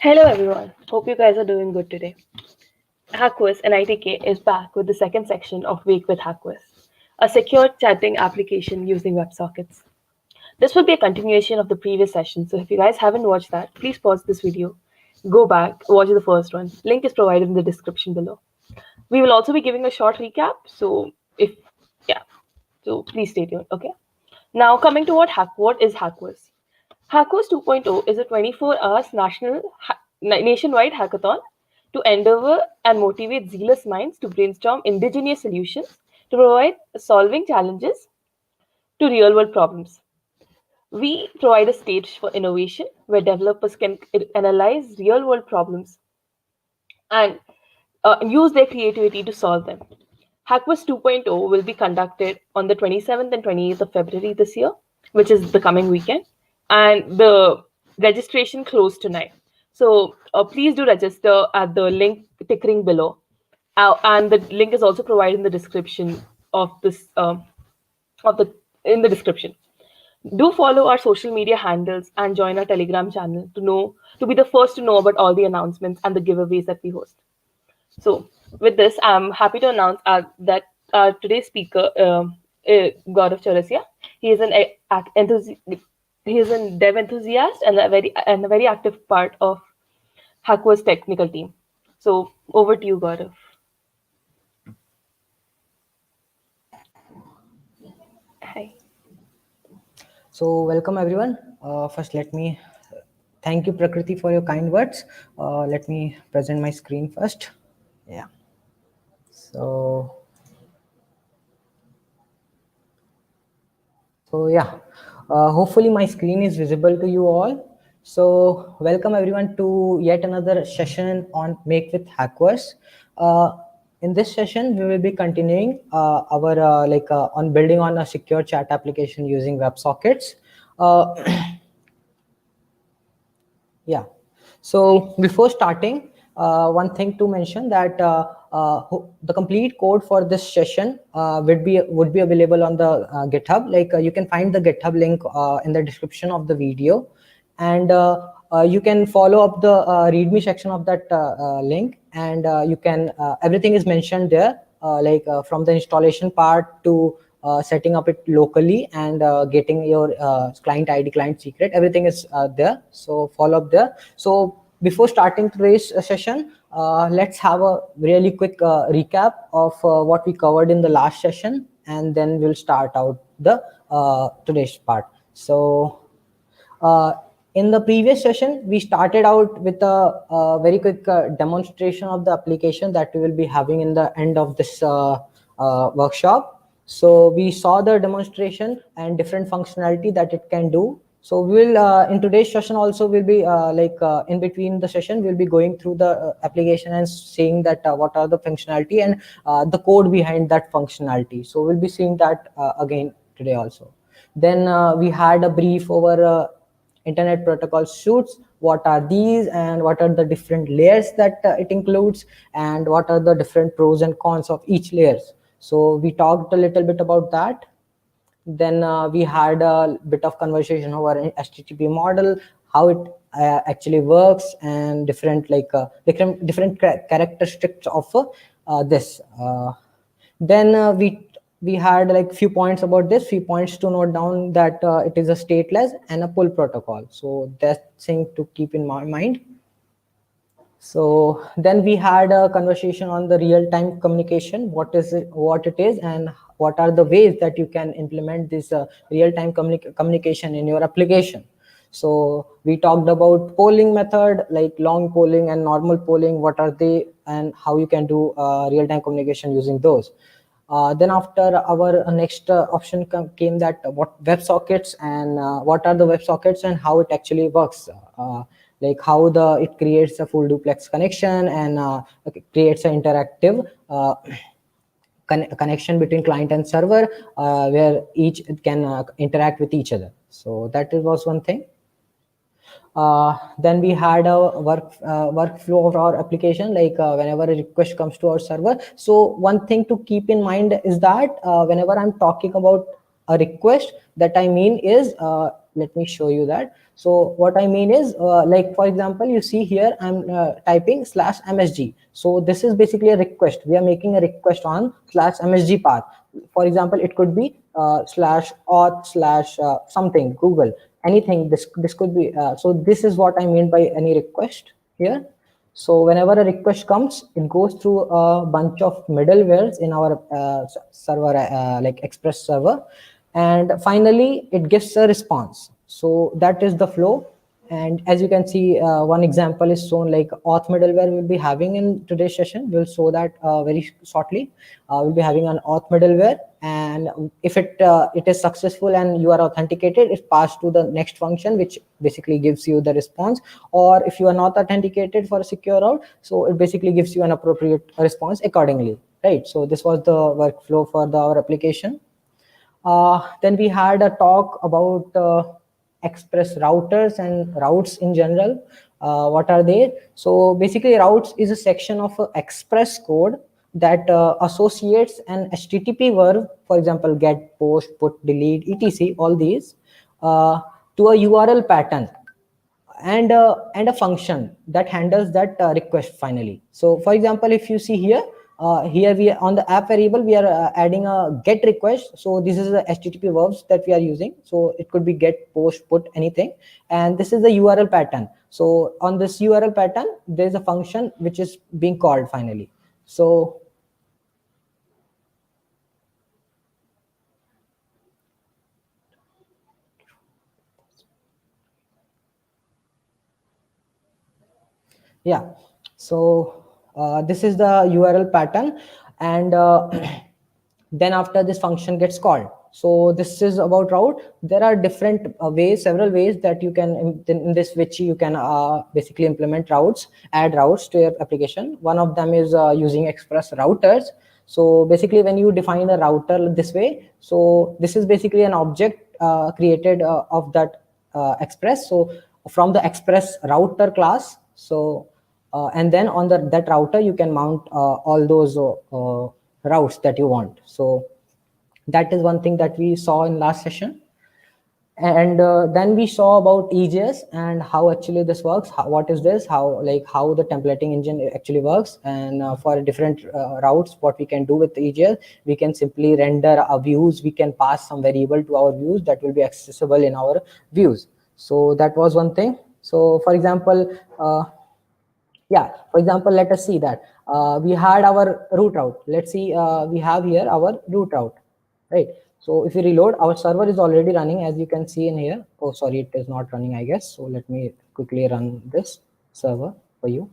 Hello everyone, hope you guys are doing good today. HackVerse and ITK is back with the second section of Week with HackVerse, a secure chatting application using WebSockets. This will be a continuation of the previous session, so if you guys haven't watched that, please pause this video, go back, watch the first one. Link is provided in the description below. We will also be giving a short recap, yeah, so please stay tuned, okay? Now coming to what is HackVerse? HackVerse 2.0 is a 24 hours nationwide hackathon to endeavor and motivate zealous minds to brainstorm indigenous solutions to provide solving challenges to real world problems. We provide a stage for innovation where developers can analyze real world problems and use their creativity to solve them. HackVerse 2.0 will be conducted on the 27th and 28th of February this year, which is the coming weekend, and the registration closed tonight. So please do register at the link tickering below, and the link is also provided in the description of this of the in the description. Do follow our social media handles and join our Telegram channel to be the first to know about all the announcements and the giveaways that we host. So, with this, I'm happy to announce that today's speaker, Gaurav Chaurasia, he is an he is a dev enthusiast and a very active part of HackVerse technical team. So, over to you, Gaurav. Hi. So welcome everyone. First, let me thank you Prakriti for your kind words. Let me present my screen first. Yeah. So yeah, hopefully my screen is visible to you all. So welcome everyone to yet another session on Make with HackVerse. In this session, we will be continuing our on building on a secure chat application using WebSockets. Uh, Yeah. So before starting, one thing to mention that the complete code for this session would be available on the GitHub. You can find the GitHub link in the description of the video, and you can follow up the README section of that link, and you can everything is mentioned there, from the installation part to setting up it locally and getting your client ID, client secret, everything is there. So follow up there. So before starting today's session, let's have a really quick recap of what we covered in the last session, and then we'll start out the today's part. So in the previous session, we started out with a very quick demonstration of the application that we will be having in the end of this workshop. So we saw the demonstration and different functionality that it can do. So we will in today's session also will be in between the session we'll be going through the application and seeing that what are the functionality and the code behind that functionality. So we'll be seeing that again today also. Then we had a brief over internet protocol suites, what are these and what are the different layers that it includes, and what are the different pros and cons of each layers. So we talked a little bit about that. Then we had a bit of conversation over HTTP model, how it actually works, and different characteristics of this. Then we had like few points about this, few points to note down, that it is a stateless and a pull protocol. So that thing to keep in mind. So then we had a conversation on the real-time communication, what it is, and what are the ways that you can implement this real-time communication in your application. So we talked about polling method, like long polling and normal polling, what are they, and how you can do real-time communication using those. Then after our next option came that what WebSockets and what are the WebSockets and how it actually works. Like how it creates a full duplex connection and creates an interactive connection between client and server where each can interact with each other. So that was one thing. Then we had a workflow of our application, like whenever a request comes to our server. So one thing to keep in mind is that whenever I'm talking about a request, that I mean is let me show you that. So what I mean is, like for example, you see here I'm typing /msg. So this is basically a request. We are making a request on /msg path. For example, it could be /auth/ something Google, anything. This could be. So this is what I mean by any request here. So whenever a request comes, it goes through a bunch of middlewares in our server, like Express server, and finally it gives a response. So that is the flow. And as you can see, one example is shown, like auth middleware we'll be having in today's session. We'll show that very shortly. We'll be having an auth middleware, and if it is successful and you are authenticated, it's passed to the next function, which basically gives you the response. Or if you are not authenticated for a secure route, so it basically gives you an appropriate response accordingly, right? So this was the workflow for our application. Then we had a talk about Express routers and routes in general. What are they? So basically, routes is a section of Express code that associates an HTTP verb, for example, get, post, put, delete, etc. All these to a URL pattern and a function that handles that request finally. So for example, if you see here, here we are on the app variable, we are adding a get request. So this is the HTTP verbs that we are using. So it could be get, post, put, anything. And this is the URL pattern. So on this URL pattern, there's a function which is being called finally. So yeah, so this is the URL pattern, and then after this function gets called. So this is about route. There are different ways, several ways that you can in this which you can basically implement routes, add routes to your application. One of them is using Express routers. So basically, when you define a router this way, so this is basically an object created of that Express. So from the Express router class, so and then on that router you can mount all those routes that you want. So that is one thing that we saw in last session. And then we saw about EJS and how actually this works. What is this? How the templating engine actually works. And for different routes, what we can do with EJS, we can simply render our views. We can pass some variable to our views that will be accessible in our views. So that was one thing. So for example, yeah, for example, let us see that we had our root route. Let's see, we have here our root route, right? So if we reload, our server is already running, as you can see in here. Oh, sorry, it is not running, I guess. So let me quickly run this server for you.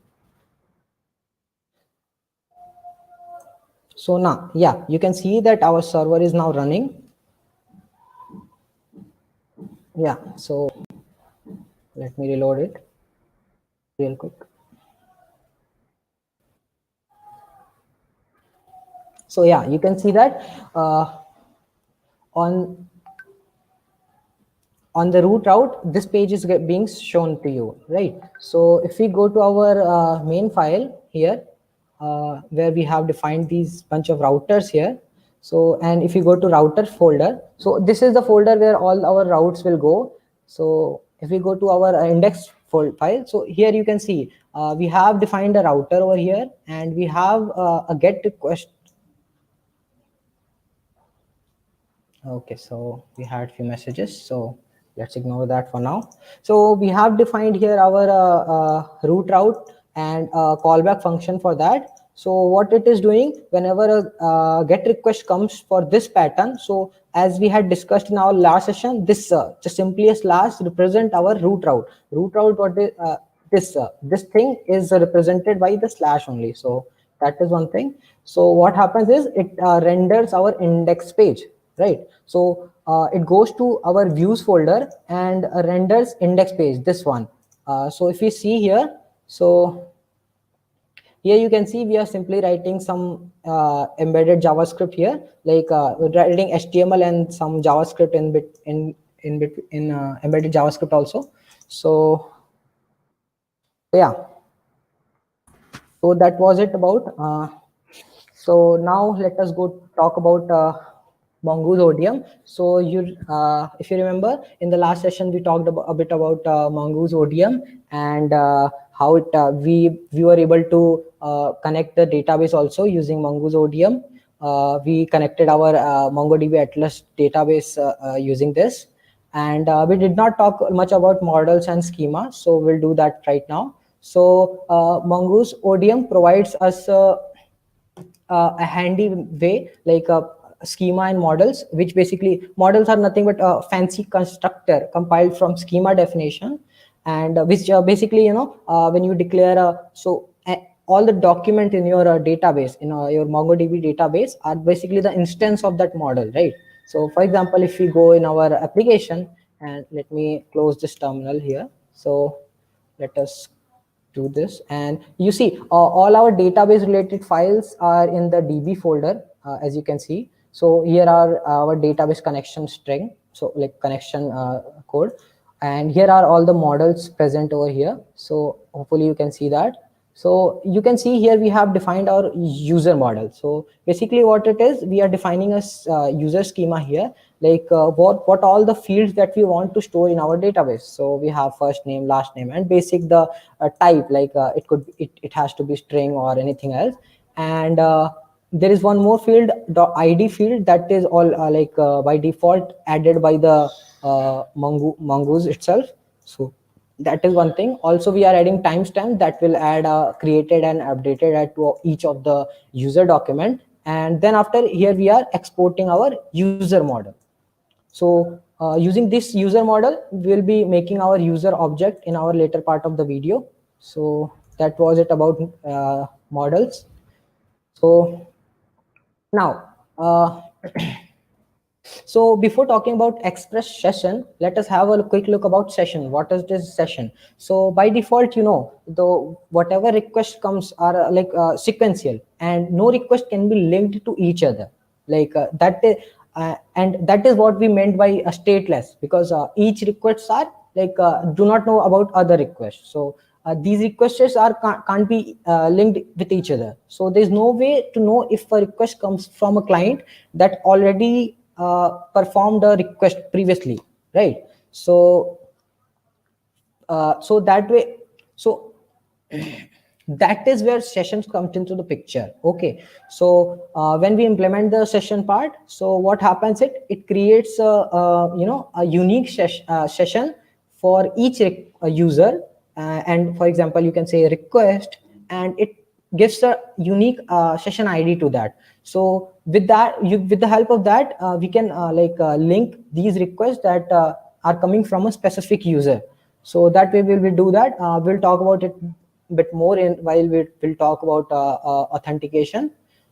So now, yeah, you can see that our server is now running. Yeah, so let me reload it real quick. So yeah, you can see that on the root route, this page is being shown to you, right? So if we go to our main file here, where we have defined these bunch of routers here. So, and if you go to router folder, so this is the folder where all our routes will go. So if we go to our index file, so here you can see we have defined a router over here, and we have a get request. Okay, so we had few messages, so let's ignore that for now. So we have defined here our root route and callback function for that. So what it is doing, whenever a get request comes for this pattern, so as we had discussed in our last session, this just simply a slash represent our root route. Root route, what is this thing is represented by the slash only. So that is one thing. So what happens is it renders our index page, right? So it goes to our views folder and renders index page, this one. So if we see here, so here you can see we are simply writing some embedded JavaScript here, like we're writing HTML and some JavaScript in embedded JavaScript also. So yeah, so that was it about. So now let us go talk about Mongoose ODM. So if you remember, in the last session we talked a bit about Mongoose ODM, and how we were able to connect the database also using Mongoose ODM. We connected our MongoDB Atlas database using this, and we did not talk much about models and schema. So we'll do that right now. So Mongoose ODM provides us a handy way, like schema and models, which basically models are nothing but a fancy constructor compiled from schema definition, and which basically, when you declare all the document in your database, your MongoDB database, are basically the instance of that model, right? So for example, if we go in our application, and let me close this terminal here. So let us do this, and you see all our database related files are in the DB folder, as you can see. So here are our database connection string, so like connection code, and here are all the models present over here. So hopefully you can see that. So you can see here we have defined our user model. So basically what it is, we are defining a user schema here, like what all the fields that we want to store in our database. So we have first name, last name, and basic the type, like it has to be string or anything else. And there is one more field, the ID field, that is all by default added by the Mongoose itself. So that is one thing. Also we are adding timestamp that will add created and updated at to each of the user document. And then after here we are exporting our user model. So using this user model, we'll be making our user object in our later part of the video. So that was it about models. So now so before talking about express session, let us have a quick look about session. What is this session? So by default, the whatever request comes are sequential, and no request can be linked to each other. And that is what we meant by a stateless, because each requests are do not know about other requests. So these requests can't be linked with each other. So there's no way to know if a request comes from a client that already performed a request previously, right? So so that way, so that is where sessions comes into the picture. Okay, so when we implement the session part, so what happens, it creates a unique session for each user, and for example you can say request, and it gives a unique session ID to that. So with that, with the help of that, we can link these requests that are coming from a specific user. So that way we will do that. We'll talk about it a bit more in while we'll talk about authentication.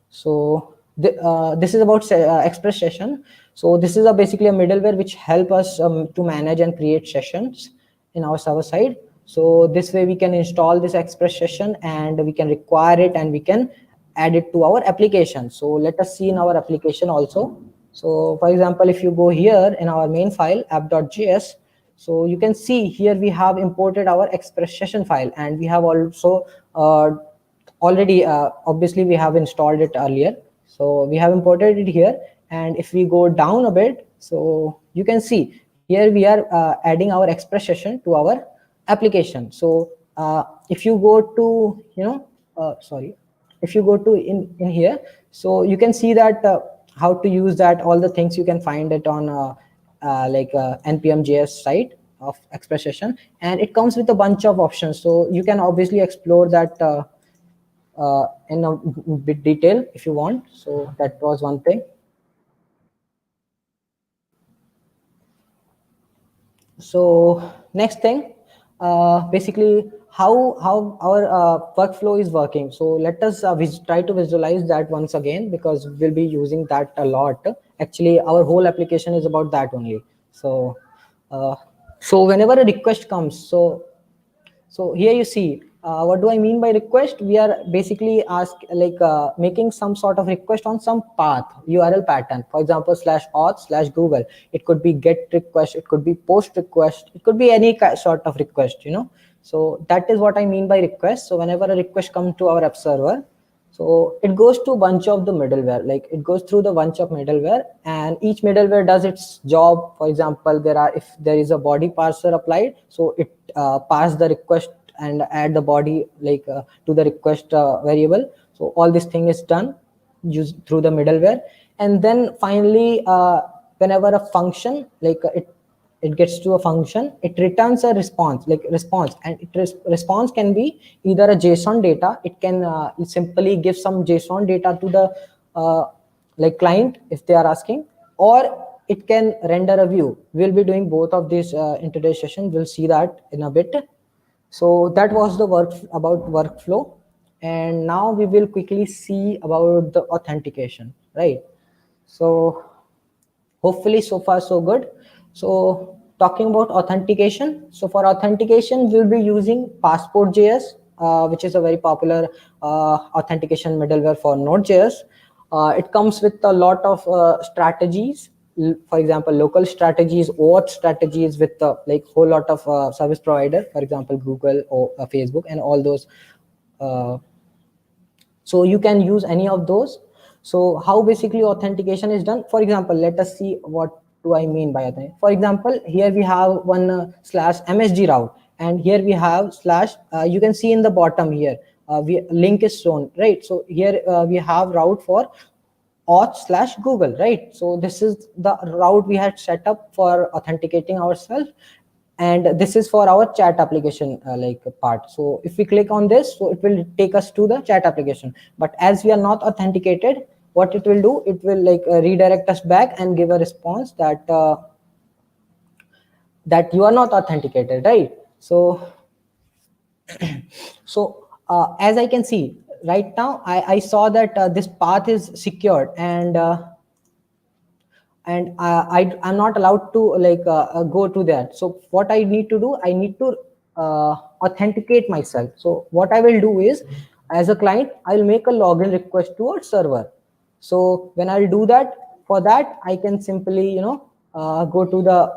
So this is about express session. So this is basically a middleware which help us to manage and create sessions in our server side. So this way we can install this express session, and we can require it, and we can add it to our application. So let us see in our application also. So for example, if you go here in our main file app.js, so you can see here we have imported our express session file, and we have also already obviously we have installed it earlier. So we have imported it here, and if we go down a bit, so you can see here we are adding our express session to our application. So if you go to if you go to in here, so you can see that how to use that, all the things you can find it on npm.js site of express session, and it comes with a bunch of options. So you can obviously explore that in a bit detail if you want. So that was one thing. So next thing, basically how our workflow is working. So let us try to visualize that once again, because we'll be using that a lot. Actually our whole application is about that only. So so whenever a request comes, so here you see, what do I mean by request? We are basically making some sort of request on some path, URL pattern. For example, /auth/Google. It could be get request, it could be post request, it could be any sort of request, So that is what I mean by request. So whenever a request comes to our app server, So it goes to bunch of the middleware, like it goes through the bunch of middleware, and each middleware does its job. For example, if there is a body parser applied, so it pass the request and add the body to the request variable. So all this thing is done used through the middleware. And then finally, whenever a function it gets to a function, it returns a response, and response can be either a JSON data. It can simply give some JSON data to the client if they are asking, or it can render a view. We'll be doing both of these in today's session. We'll see that in a bit. So that was the work about workflow, and now we will quickly see about the authentication, right? So hopefully so far so good. So talking about authentication, so for authentication we'll be using passport.js, which is a very popular authentication middleware for Node.js. It comes with a lot of strategies, for example local strategies, auth strategies with whole lot of service provider, for example Google or Facebook and all those. So you can use any of those. So how basically authentication is done? For example, let us see what do I mean by authentication. For example, here we have one slash msg route, and here we have slash, you can see in the bottom here, link is shown, right? So here we have route for auth / Google, right? So this is the route we had set up for authenticating ourselves, and this is for our chat application part. So if we click on this, so it will take us to the chat application. But as we are not authenticated, what it will do, it will redirect us back and give a response that that you are not authenticated, right? So so as I can see right now, I saw that this path is secured, and I'm not allowed to go to that. So what I need to do, I need to authenticate myself. So what I will do is, as a client, I'll make a login request to our server. So when I'll do that, for that I can simply go to the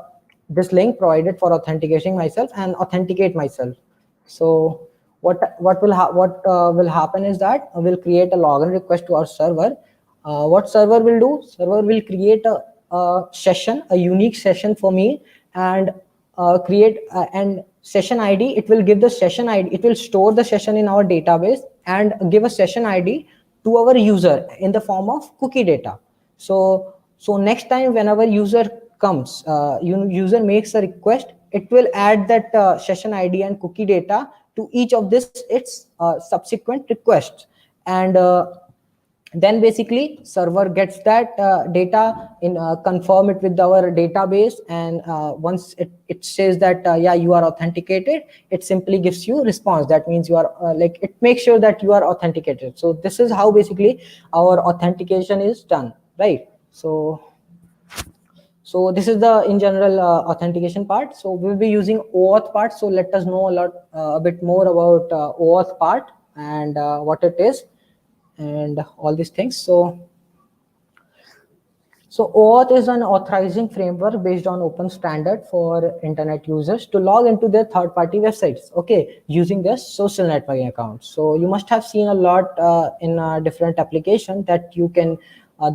this link provided for authenticating myself and authenticate myself. So what will happen is that we'll create a login request to our server. What server will do? Server will create a session, a unique session for me, and create and session ID. It will give the session ID. It will store the session in our database and give a session ID to our user in the form of cookie data. So next time whenever user comes, user makes a request, it will add that session ID and cookie data to each of its subsequent requests. And then basically server gets that data in confirm it with our database, and once it says that yeah, you are authenticated, it simply gives you response. That means you are it makes sure that you are authenticated. So this is how basically our authentication is done, right? So this is the in general authentication part. So we'll be using OAuth part. So let us know a bit more about OAuth part and what it is and all these things. So OAuth is an authorizing framework based on open standard for internet users to log into their third-party websites, okay, using their social networking accounts. So you must have seen a lot in different applications that you can,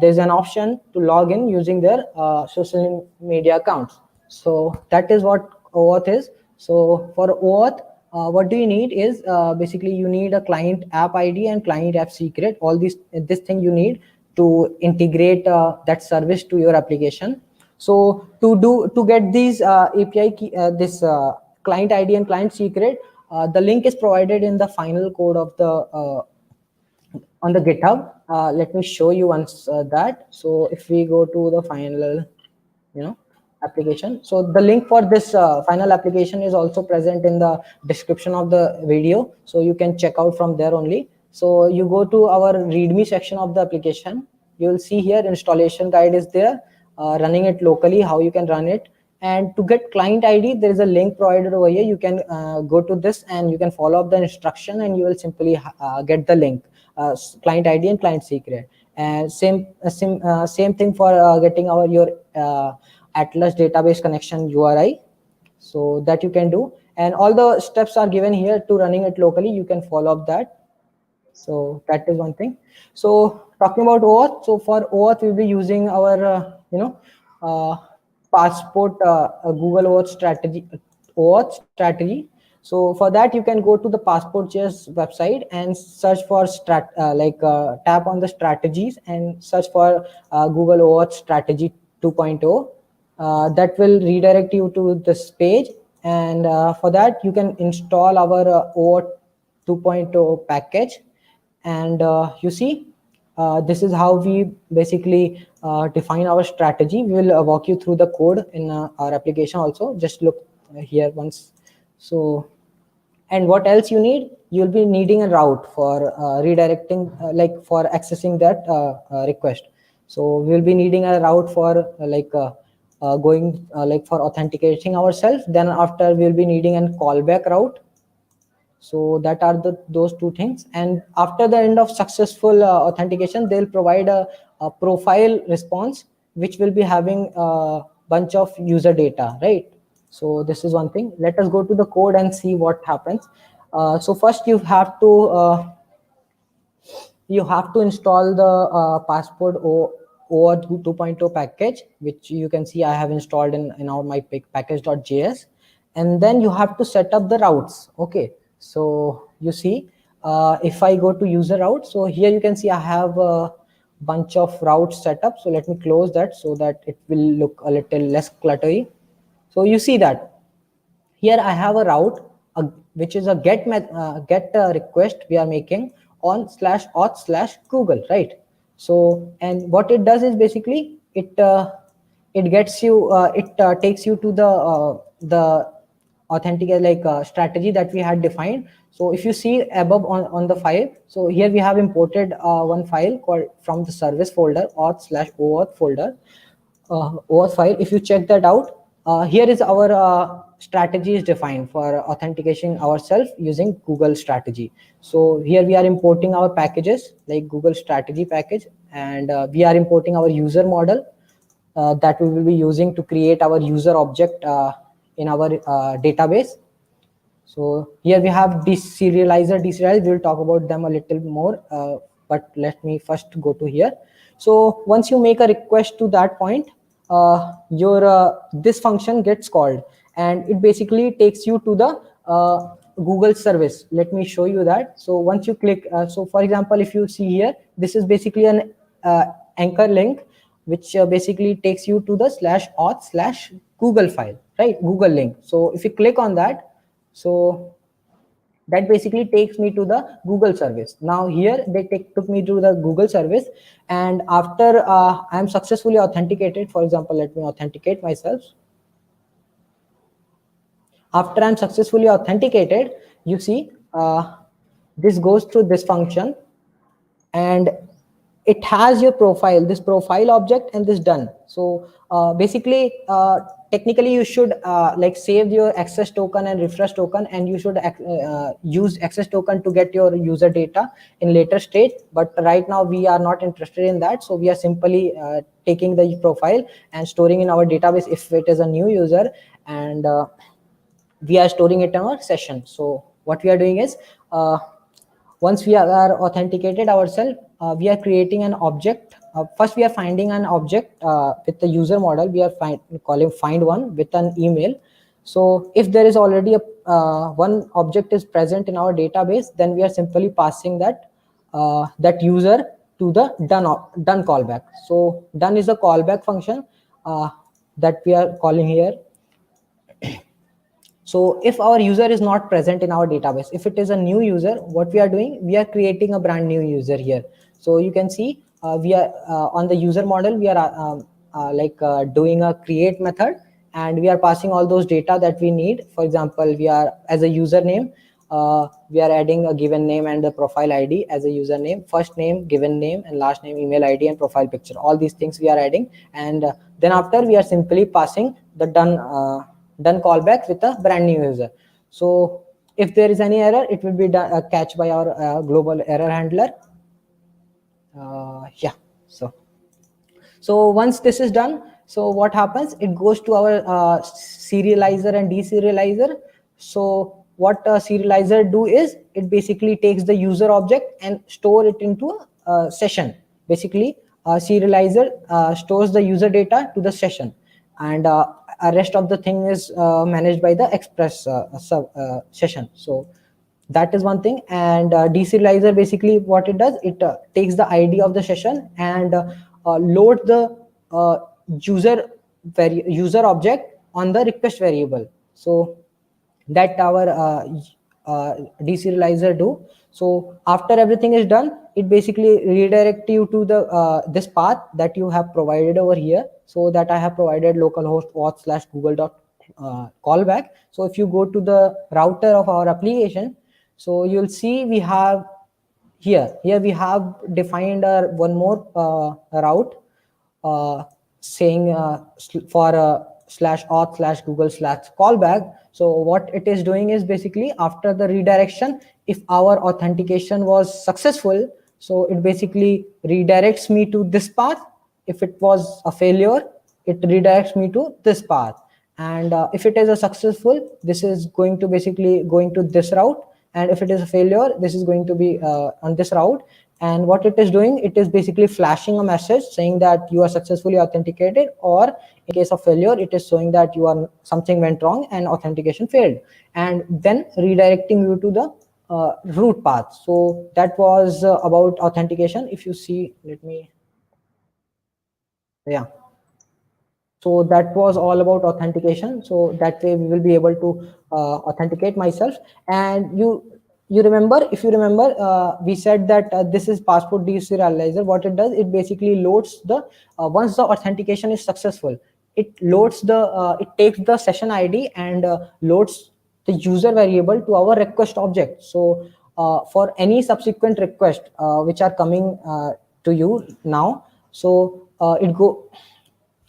there's an option to log in using their social media accounts. So that is what OAuth is. So for OAuth, what do you need is basically you need a client app ID and client app secret. All this thing you need to integrate that service to your application. So to get these API key, this client ID and client secret, the link is provided in the final code of the on the GitHub. Let me show you once that. So if we go to the final, application. So the link for this final application is also present in the description of the video. So you can check out from there only. So you go to our README section of the application. You will see here installation guide is there, running it locally, how you can run it. And to get client ID, there is a link provided over here. You can go to this and you can follow up the instruction and you will simply get the link, client ID and client secret. And same thing for getting your Atlas database connection URI. So that you can do. And all the steps are given here to running it locally. You can follow up that. So that is one thing. So talking about OAuth, so for OAuth we'll be using our uh, passport Google OAuth strategy. So for that you can go to the passport.js website and search for tap on the strategies and search for Google OAuth strategy 2.0. That will redirect you to this page, and for that you can install our OAuth 2.0 package. And you see, this is how we basically define our strategy. We will walk you through the code in our application also. Just look here once. So, and what else you need? You'll be needing a route for redirecting, like for accessing that request. So we'll be needing a route for going like for authenticating ourselves. Then after we'll be needing a callback route. So that are the those two things. And after the end of successful authentication, they'll provide a profile response which will be having a bunch of user data, right? So this is one thing. Let us go to the code and see what happens. So first you have to install the passport OAuth 2.0 package, which you can see I have installed in our my package.js. And then you have to set up the routes. Okay, so you see, if I go to user route, so here you can see I have a bunch of routes set up. So let me close that so that it will look a little less cluttery. So you see that here I have a route, which is a get request we are making on /auth/Google, right? So, and what it does is basically it gets you it takes you to the authentic strategy that we had defined. So if you see above on the file, so here we have imported one file called from the service folder auth/OAuth folder OAuth file. If you check that out, here is our strategy is defined for authentication ourselves using Google strategy. So here we are importing our packages like Google strategy package, and we are importing our user model that we will be using to create our user object in our database. So here we have deserializer. We'll talk about them a little more, but let me first go to here. So once you make a request to that point, your this function gets called, and it basically takes you to the Google service. Let me show you that. So once you click, so for example, if you see here, this is basically an anchor link, which basically takes you to the /auth/Google file, right? Google link. So if you click on that, so that basically takes me to the Google service. Now here they took me to the Google service, and after I am successfully authenticated, for example, let me authenticate myself. After I'm successfully authenticated, you see this goes through this function, and it has your profile, this profile object, and this done. So basically technically you should like save your access token and refresh token, and you should use access token to get your user data in later stage. But right now we are not interested in that, so we are simply taking the profile and storing in our database if it is a new user, and we are storing it in our session. So what we are doing is once we are authenticated ourselves, we are creating an object. First we are finding an object with the user model. We are calling find one with an email. So if there is already a one object is present in our database, then we are simply passing that that user to the done callback. So done is a callback function that we are calling here. So if our user is not present in our database, if it is a new user, what we are doing, we are creating a brand new user here. So you can see we are on the user model, we are doing a create method, and we are passing all those data that we need. For example, we are as a username, we are adding a given name and the profile ID as a username, first name, given name, and last name, email ID, and profile picture. All these things we are adding, and then after we are simply passing the done callback with a brand new user. So if there is any error, it will be catched by our global error handler. Yeah. So once this is done, so what happens? It goes to our serializer and deserializer. So what a serializer do is it basically takes the user object and store it into a session. Basically, a serializer stores the user data to the session, and rest of the thing is managed by the express session. So that is one thing. And deserializer, basically what it does, it takes the id of the session and load the uh, user user object on the request variable. So that our deserializer do. So after everything is done, it basically redirect you to the this path that you have provided over here. So that I have provided localhost auth / google dot callback. So if you go to the router of our application, so you'll see we have here we have defined one more route saying for /auth / google / callback. So what it is doing is basically after the redirection, if our authentication was successful, so it basically redirects me to this path. If it was a failure, it redirects me to this path. And if it is a successful, this is going to basically going to this route. And if it is a failure, this is going to be on this route. And what it is doing, it is basically flashing a message saying that you are successfully authenticated, or in case of failure, it is showing that you are something went wrong and authentication failed, and then redirecting you to the root path. So that was about authentication. If you see, let me, yeah. So that was all about authentication. So that way we will be able to authenticate myself. And you remember, if you remember, we said that this is passport deserializer. What it does, it basically loads the once the authentication is successful, it loads the it takes the session ID and loads the user variable to our request object. So for any subsequent request which are coming to you now, so it go,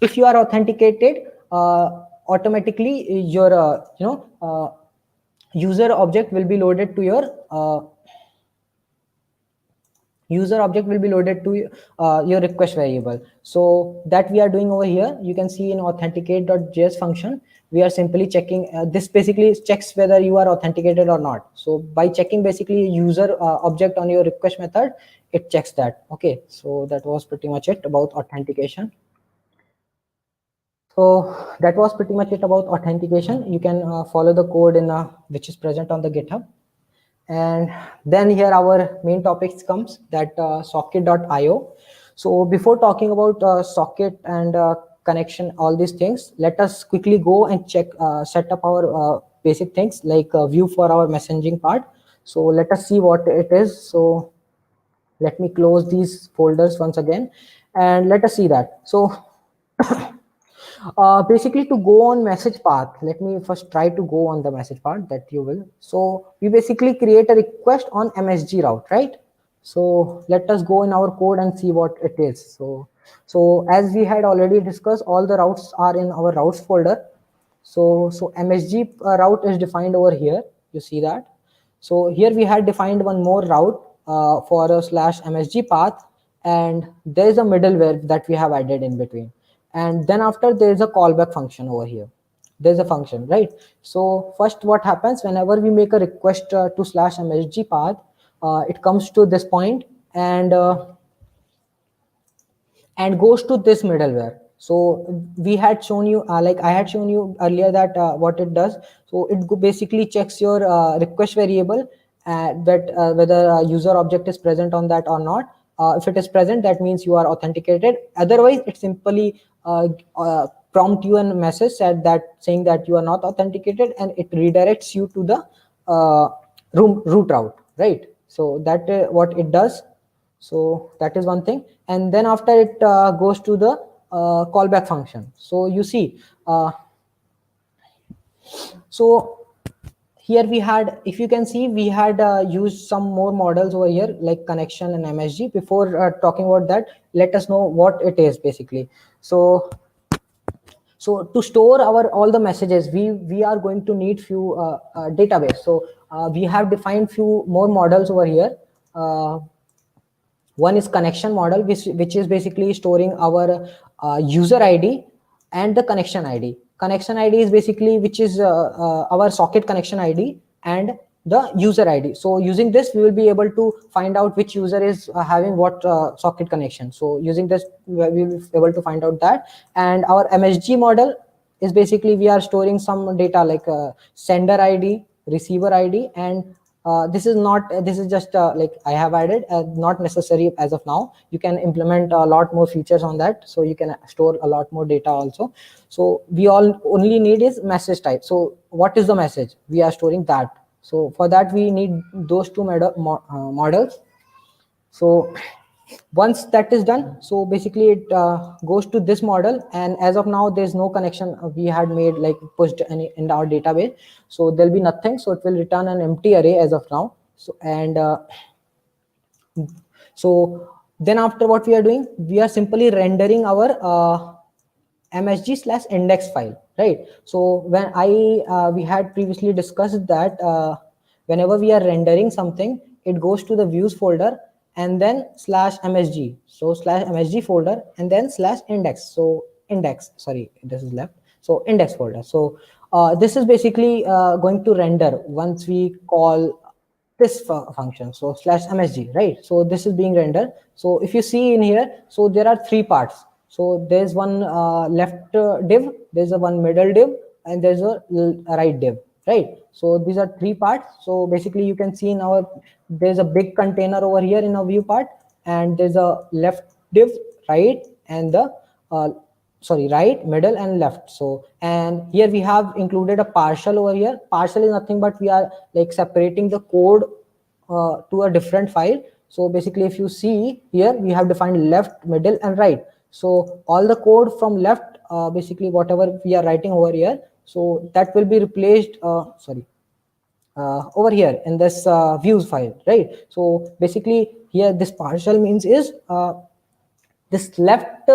if you are authenticated, automatically your user object will be loaded to your your request variable. So that we are doing over here. You can see in authenticate.js function, we are simply checking this basically checks whether you are authenticated or not. So by checking basically user object on your request method, it checks that. Okay, so that was pretty much it about authentication. So that was pretty much it about authentication. You can follow the code in which is present on the GitHub. And then here our main topics comes, that socket.io. So before talking about socket and connection, all these things, let us quickly go and check, set up our basic things like view for our messaging part. So let us see what it is. So let me close these folders once again and let us see that. So basically to go on message path, let me first try to go on the message part that you will. So we basically create a request on msg route, right? So let us go in our code and see what it is. So as we had already discussed, all the routes are in our routes folder. So msg route is defined over here, you see that. So here we had defined one more route for a /msg path, and there is a middleware that we have added in between. And then after, there is a callback function over here. There's a function, right? So first what happens whenever we make a request to /msg path, it comes to this point and goes to this middleware. So we had shown you, like I had shown you earlier, that what it does. So it basically checks your request variable, that whether a user object is present on that or not. If it is present, that means you are authenticated. Otherwise, it simply prompt you a message that saying that you are not authenticated, and it redirects you to the root route, right? So that what it does. So that is one thing. And then after, it goes to the callback function. So you see, so here we had, if you can see, we had used some more models over here like connection and msg. Before talking about that, let us know what it is basically. So to store our all the messages, we are going to need few database. So we have defined few more models over here. One is connection model, which is basically storing our user ID and the connection ID. Connection ID is basically which is our socket connection ID, and the user ID. So using this, we will be able to find out which user is having what socket connection. So using this, we will be able to find out that. And our MSG model is basically we are storing some data like sender ID, receiver ID, and this is not, this is just like I have added, not necessary as of now. You can implement a lot more features on that, so you can store a lot more data also. So we all only need is message type. So what is the message we are storing that? So for that we need those two models. So once that is done, so basically it goes to this model, and as of now there's no connection we had made, like pushed any in our database, so there'll be nothing. So it will return an empty array as of now. So and so then after, what we are doing, we are simply rendering our msg/index file, right? So when we had previously discussed that whenever we are rendering something, it goes to the views folder and then /msg, so /msg folder and then /index, so index, sorry, this is left, so index folder. So this is basically going to render once we call this function, so /msg, right? So this is being rendered. So if you see in here, so there are three parts. So there's one left div, there's a one middle div, and there's a right div, right? So these are three parts. So basically you can see in our, there's a big container over here in our view part, and there's a left div, right, and the sorry, right, middle, and left. So and here we have included a partial over here. Partial is nothing but we are like separating the code to a different file. So basically if you see here, we have defined left, middle, and right. So all the code from left, basically whatever we are writing over here, so that will be replaced over here in this views file, right? So basically here this partial means is this left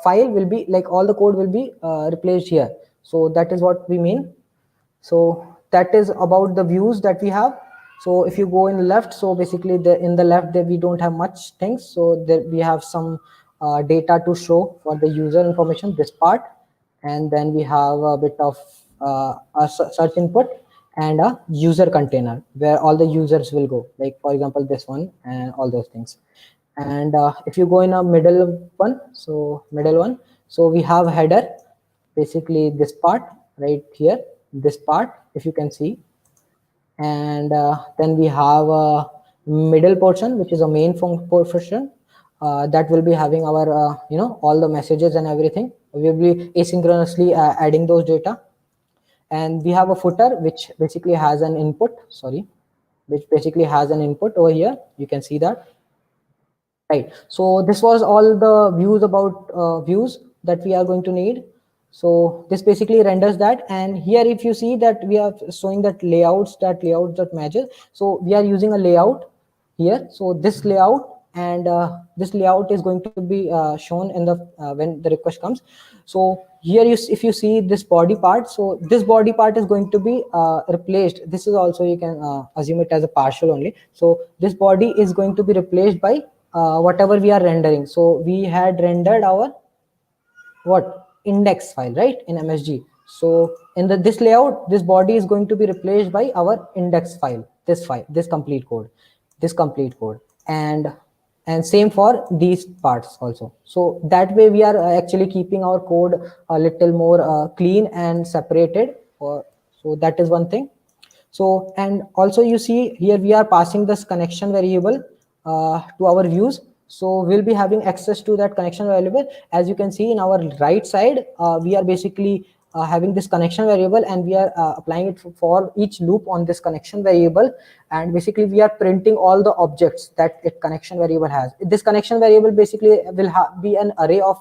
file will be like all the code will be replaced here. So that is what we mean. So that is about the views that we have. So if you go in left, so basically in the left there we don't have much things. So there we have some data to show for the user information, this part, and then we have a bit of a search input and a user container where all the users will go, like for example this one and all those things. And if you go in a middle one, so we have header, basically this part right here, this part if you can see. And then we have a middle portion, which is a main portion that will be having our all the messages and everything. We will be asynchronously adding those data. And we have a footer which basically has an input, which basically has an input over here, you can see that, right? So this was all the views about views that we are going to need. So this basically renders that. And here if you see that we are showing that layouts that matches, so we are using a layout here. So this layout, and this layout is going to be shown in the when the request comes. So here if you see this body part, so this body part is going to be replaced. This is also, you can assume it as a partial only. So this body is going to be replaced by whatever we are rendering. So we had rendered our what index file, right, in msg. So in this layout, this body is going to be replaced by our index file, this complete code. And same for these parts also. So that way we are actually keeping our code a little more clean and separated. So that is one thing. So, and also you see here we are passing this connection variable to our views. So we'll be having access to that connection variable. As you can see in our right side, we are basically having this connection variable, and we are applying it for each loop on this connection variable. And basically we are printing all the objects that a connection variable has. This connection variable basically will be an array of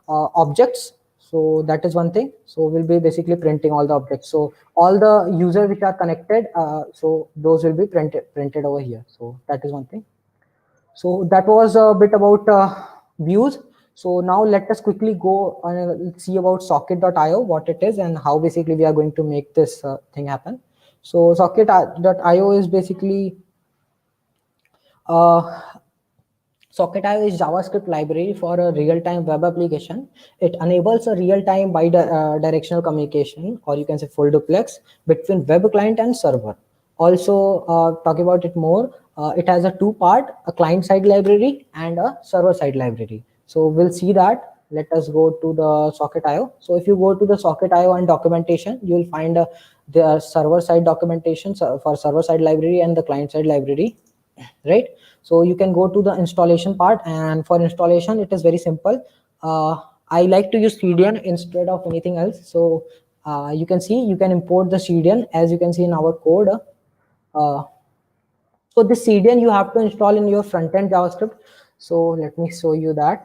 objects. So that is one thing. So we'll be basically printing all the objects. So all the users which are connected, so those will be printed over here. So that is one thing. So that was a bit about views. So now let us quickly go and see about socket.io, what it is and how basically we are going to make this thing happen. So socket.io is basically Socket.io is JavaScript library for a real-time web application. It enables a real-time bi-directional communication, or you can say full duplex, between web client and server. Also, talking about it more, it has a two part, a client side library and a server side library. So we'll see that. Let us go to the Socket.io. So if you go to the Socket.io and documentation, you'll find the server side documentation for server side library and the client side library, right? So you can go to the installation part, and for installation it is very simple. I like to use CDN instead of anything else. So you can see, you can import the CDN as you can see in our code. uh, so this CDN you have to install in your front end JavaScript. So let me show you that.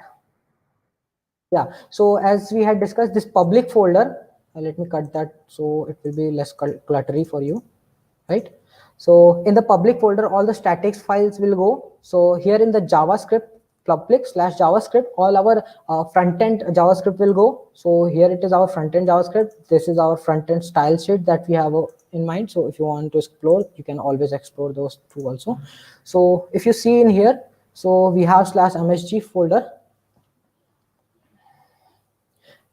Yeah, so as we had discussed, this public folder, let me cut that so it will be less cluttery for you, right? So in the public folder, all the statics files will go. So here in the JavaScript, public/JavaScript, all our front-end JavaScript will go. So here it is our front-end JavaScript. This is our front-end style sheet that we have in mind. So if you want to explore, you can always explore those two also. So if you see in here, so we have /msg folder,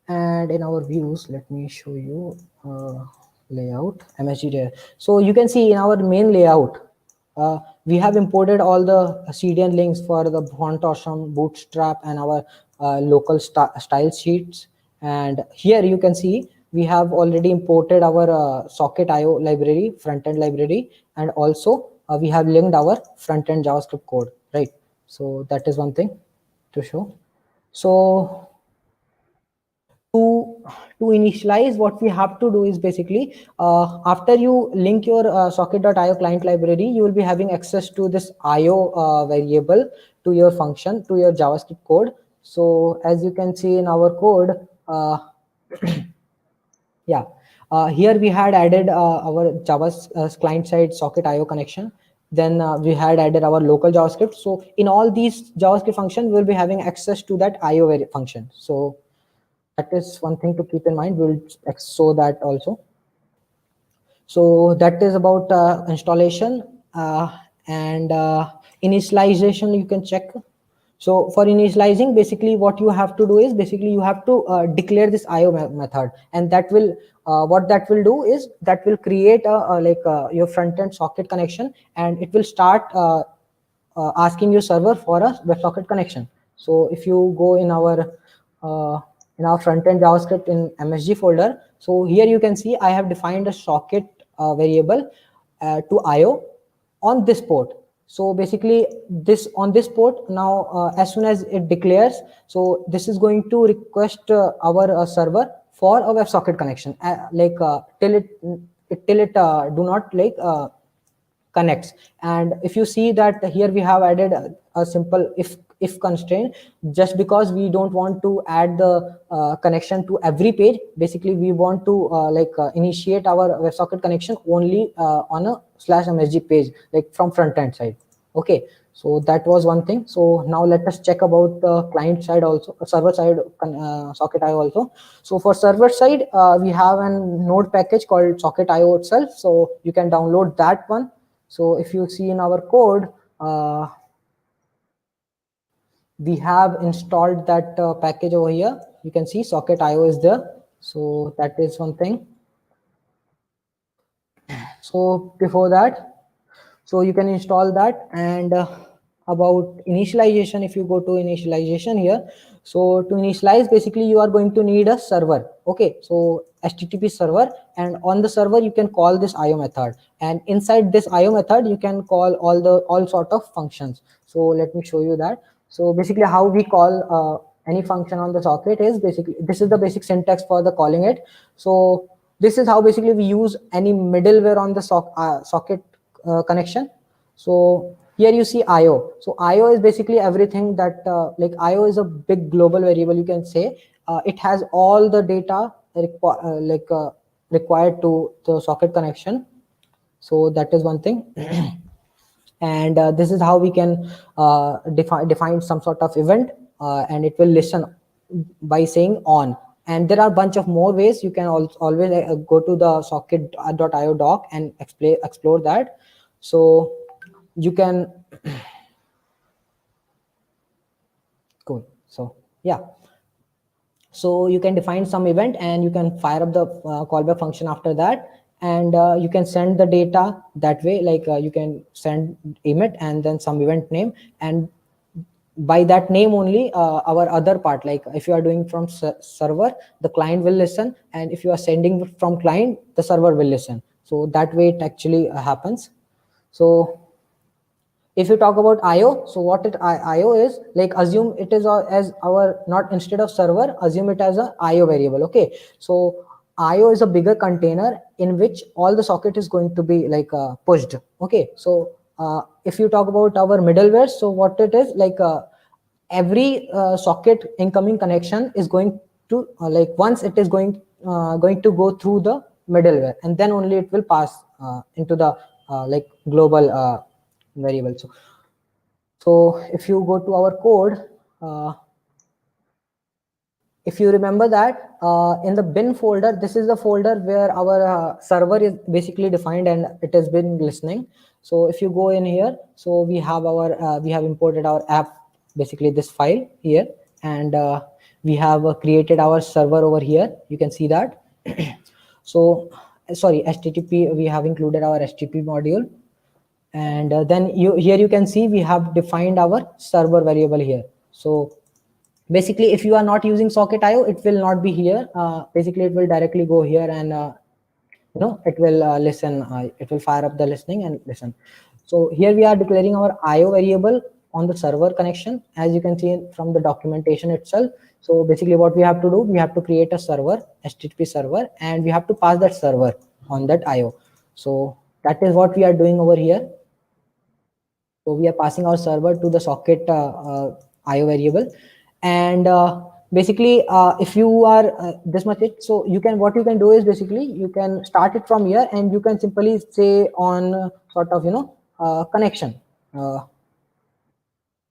and in our views, let me show you layout msg there. So you can see in our main layout, we have imported all the CDN links for the font awesome, bootstrap, and our local style sheets. And here you can see we have already imported our Socket.io library, front-end library, and also we have linked our front-end JavaScript code, right? So that is one thing to show. So to to initialize, what we have to do is basically, after you link your socket.io client library, you will be having access to this io variable to your function, to your JavaScript code. So as you can see in our code, yeah, here we had added our Java's client side socket IO connection. Then we had added our local JavaScript. So in all these JavaScript functions, we'll be having access to that IO function. So that is one thing to keep in mind. We'll show that also. So that is about installation, and initialization you can check. So for initializing, basically what you have to do is basically you have to declare this IO method, and that will what that will do is that will create your front end socket connection, and it will start asking your server for a WebSocket connection. So if you go in our front end JavaScript in MSG folder, so here you can see I have defined a socket variable to IO on this port. So basically this on this port now, as soon as it declares, so this is going to request our server for a WebSocket connection, till it do not connects. And if you see that here we have added a simple if constraint, just because we don't want to add the connection to every page. Basically we want to initiate our WebSocket connection only on a /msg page, like from front end side. Okay, so that was one thing. So now let us check about the client side also, server side socket.io also. So for server side, we have a node package called socket.io itself, so you can download that one. So if you see in our code, we have installed that package over here. You can see socket.io is there. So that is one thing. So before that, so you can install that. And about initialization, if you go to initialization here, so to initialize, basically you are going to need a server. Okay, so HTTP server, and on the server you can call this IO method, and inside this IO method you can call all sort of functions. So let me show you that. So basically how we call any function on the socket is basically, this is the basic syntax for the calling it. So this is how basically we use any middleware on the socket connection. So here you see IO. So IO is basically everything that IO is a big global variable, you can say. It has all the data required to the socket connection. So that is one thing. And this is how we can define some sort of event, and it will listen by saying on. And there are a bunch of more ways. You can always go to the socket.io doc and explore that. So you can cool. So yeah, so you can define some event and you can fire up the callback function after that. and you can send the data that way, like you can send emit and then some event name, and by that name only our other part, like if you are doing from server, the client will listen, and if you are sending from client, the server will listen. So that way it actually happens. So if you talk about IO, so what IO is, like assume it is as our, not instead of server, assume it as a IO variable. Okay, so IO is a bigger container in which all the socket is going to be like pushed. Okay, so if you talk about our middleware, so what it is, like every socket incoming connection is going to like once it is going to go through the middleware, and then only it will pass into the like global variable. So if you go to our code, if you remember that in the bin folder, this is the folder where our server is basically defined and it has been listening. So if you go in here, so we have our we have imported our app, basically this file here, and we have created our server over here, you can see that. So sorry, http, we have included our http module, and then here you can see we have defined our server variable here. So basically if you are not using socket IO, it will not be here. Basically it will directly go here, and it will listen, it will fire up the listening and listen. So here we are declaring our IO variable on the server connection, as you can see from the documentation itself. So basically what we have to do, we have to create a server, http server, and we have to pass that server on that IO. So that is what we are doing over here. So we are passing our server to the socket IO variable, and basically if you are this much it, so you can, what you can do is basically you can start it from here, and you can simply say on sort of connection, uh,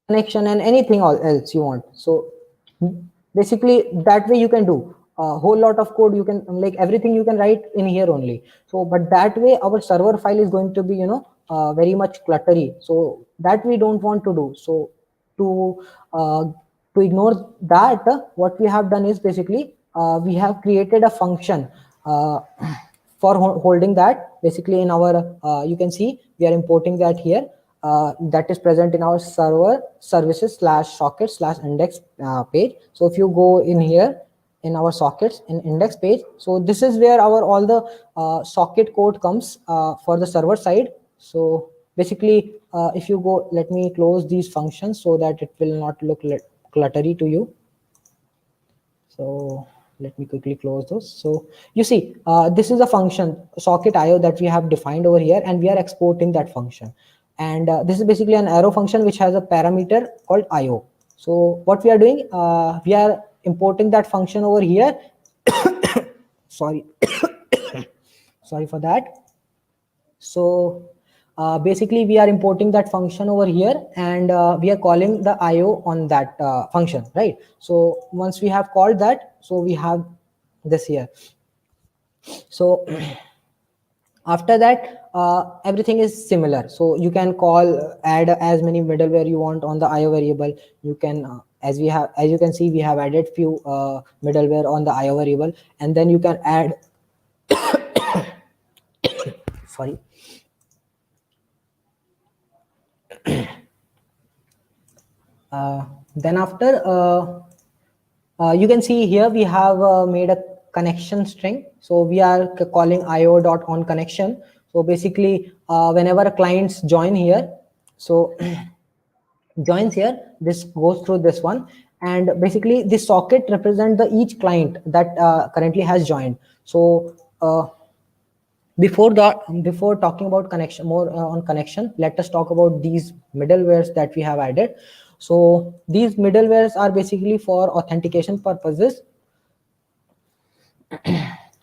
connection and anything else you want. So basically that way you can do a whole lot of code, you can like everything you can write in here only. So but that way our server file is going to be very much cluttery, so that we don't want to do. So to uh, to ignore that, what we have done is basically we have created a function for holding that. Basically in our you can see we are importing that here, that is present in our server services slash socket slash index page. So if you go in here in our sockets in index page, so this is where our all the socket code comes for the server side. So basically if you go, let me close these functions so that it will not look cluttery to you. So let me quickly close those. So you see, this is a function socket IO that we have defined over here, and we are exporting that function. And this is basically an arrow function which has a parameter called IO. So what we are doing, we are importing that function over here. Sorry, sorry for that. So basically we are importing that function over here, and we are calling the IO on that function, right? So once we have called that, so we have this here. So after that everything is similar. So you can call, add as many middleware you want on the IO variable. You can as you can see, we have added few middleware on the IO variable, and then you can add sorry. Then after you can see here we have made a connection string. So we are calling io.on connection. So basically whenever clients join here, so joins here, this goes through this one, and basically this socket represent the each client that currently has joined. So before that, before talking about connection more on connection, let us talk about these middlewares that we have added. So these middlewares are basically for authentication purposes.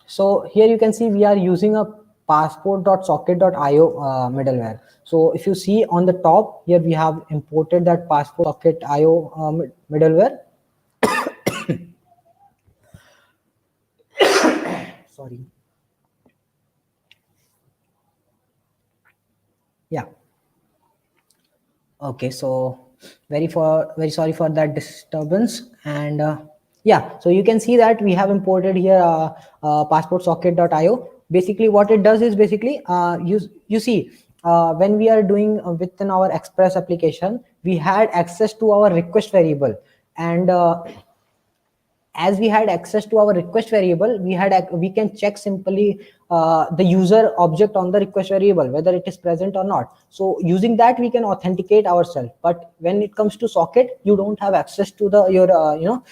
So here you can see we are using a passport.socket.io middleware. So if you see on the top here, we have imported that passport socket IO middleware. Sorry. Yeah. Okay, so very sorry for that disturbance. And yeah, so you can see that we have imported here passport socket.io. basically what it does is basically you see when we are doing within our Express application, we had access to our request variable, and as we had access to our request variable, we can check simply the user object on the request variable whether it is present or not. So using that we can authenticate ourselves. But when it comes to socket, you don't have access to the your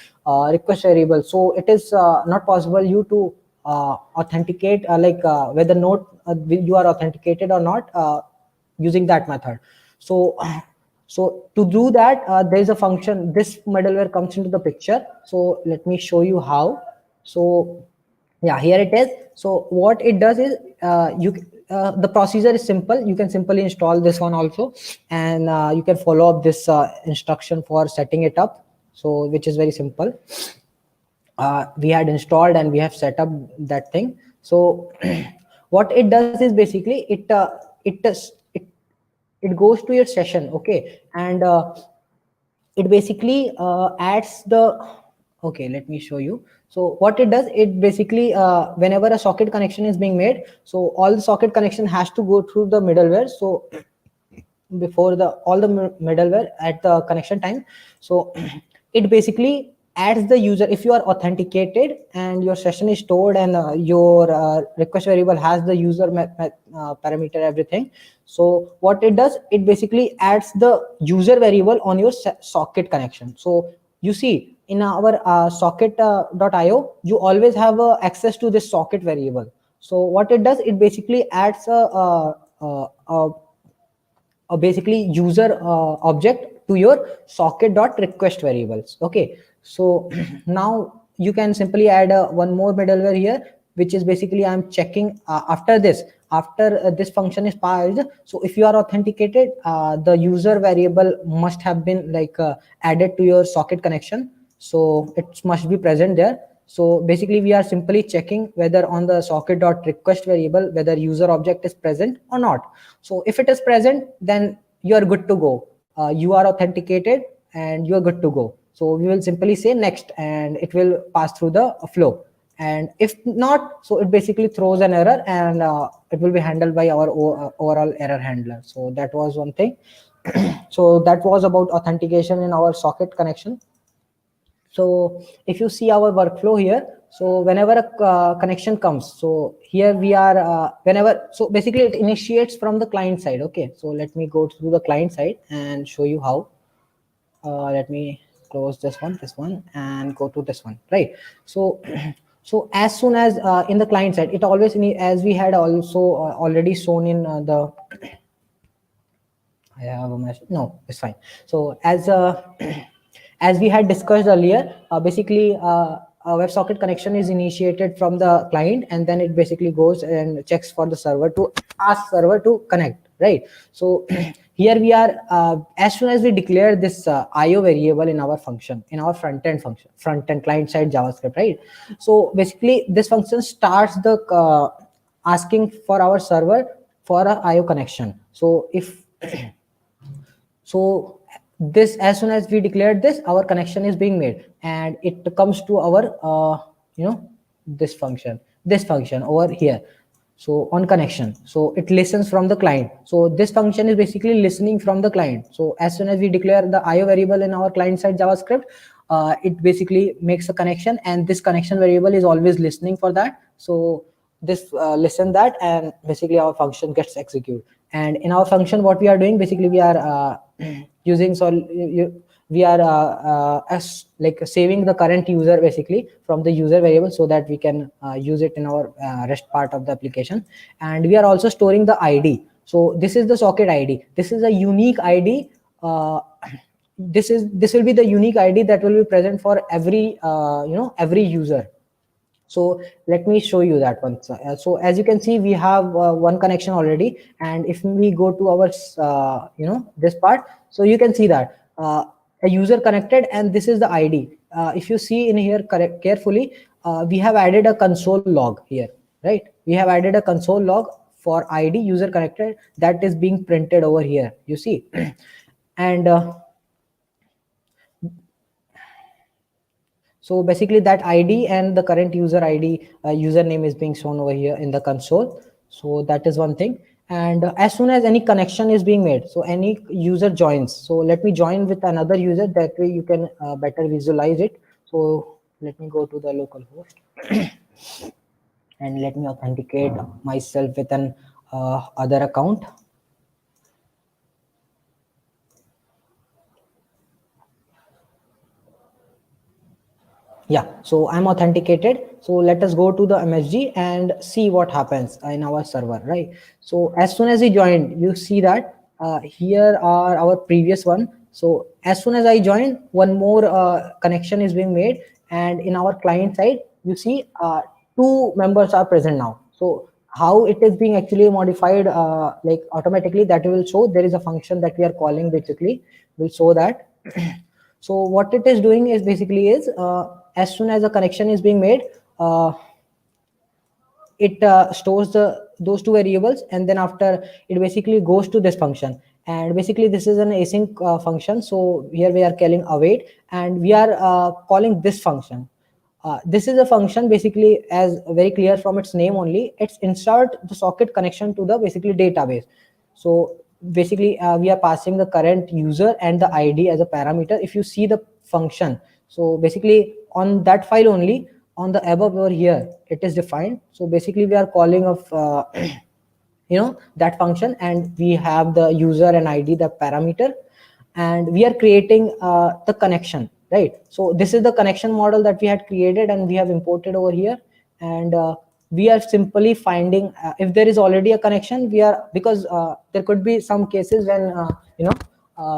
request variable, so it is not possible you to authenticate whether node you are authenticated or not using that method. So so to do that, there is a function, this middleware comes into the picture. So let me show you how. So yeah, here it is. So what it does is the procedure is simple. You can simply install this one also, and you can follow up this instruction for setting it up, so which is very simple. We had installed and we have set up that thing. So what it does is basically it goes to your session, okay, and it basically adds the, okay, let me show you. So what it does, it basically whenever a socket connection is being made, so all the socket connection has to go through the middleware. So before the all the middleware at the connection time, so it basically adds the user. If you are authenticated and your session is stored, and your request variable has the user parameter, everything, so what it does, it basically adds the user variable on your socket connection. So you see in our socket.io, you always have access to this socket variable. So what it does, it basically adds a basically user object to your socket.request variables. Okay, so now you can simply add one more middleware here, which is basically I'm checking after this function is passed. So if you are authenticated, the user variable must have been added to your socket connection, so it must be present there. So basically we are simply checking whether on the socket.request variable whether user object is present or not. So if it is present, then you are good to go. You are authenticated and you are good to go. So we will simply say next, and it will pass through the flow. And if not, so it basically throws an error, and it will be handled by our overall error handler. So that was one thing. So that was about authentication in our socket connection. So if you see our workflow here, so whenever a connection comes, so here we are whenever, so basically it initiates from the client side. Okay, so let me go to the client side and show you how. Let me close this one and go to this one, right? So so as soon as in the client side, it always as we had also already shown in the I have a message. No, it's fine. So as as we had discussed earlier, basically a WebSocket connection is initiated from the client, and then it basically goes and checks for the server to ask server to connect, right? So here we are, as soon as we declare this IO variable in our function, in our front end client side JavaScript, right? So basically this function starts the asking for our server for a IO connection. So if so this, as soon as we declared this, our connection is being made, and it comes to our this function over here. So on connection, so it listens from the client. So this function is basically listening from the client. So as soon as we declare the IO variable in our client side JavaScript, it basically makes a connection, and this connection variable is always listening for that. So this listen that, and basically our function gets executed. And in our function, what we are doing, basically we are using, so we are as like saving the current user basically from the user variable, so that we can use it in our rest part of the application. And we are also storing the ID. So this is the socket ID. This is a unique ID. This will be the unique ID that will be present for every every user. So let me show you that one. So as you can see, we have one connection already, and if we go to our this part, so you can see that a user connected, and this is the ID. If you see in here carefully, we have added a console log here, right? We have added a console log for ID user connected that is being printed over here, you see. And So basically that ID and the current user ID username is being shown over here in the console. So that is one thing. And as soon as any connection is being made, so any user joins. So let me join with another user, that way you can better visualize it. So let me go to the local host and let me authenticate myself with an other account. Yeah, so I'm authenticated. So let us go to the MSG and see what happens in our server, right? So as soon as we joined, you see that here are our previous one. So as soon as I joined, one more connection is being made, and in our client side, you see two members are present now. So how it is being actually modified, like automatically, that will show. There is a function that we are calling, basically will show that. So what it is doing is basically is as soon as a connection is being made, it stores those two variables, and then after it basically goes to this function. And basically this is an async function. So here we are calling await, and we are calling this function. This is a function, basically, as very clear from its name only, it's insert the socket connection to the basically database. So basically we are passing the current user and the ID as a parameter. If you see the function, so basically on that file only, on the above over here, it is defined. So basically we are calling of that function, and we have the user and ID, the parameter, and we are creating the connection, right? So this is the connection model that we had created and we have imported over here. And we are simply finding if there is already a connection. We are, because there could be some cases when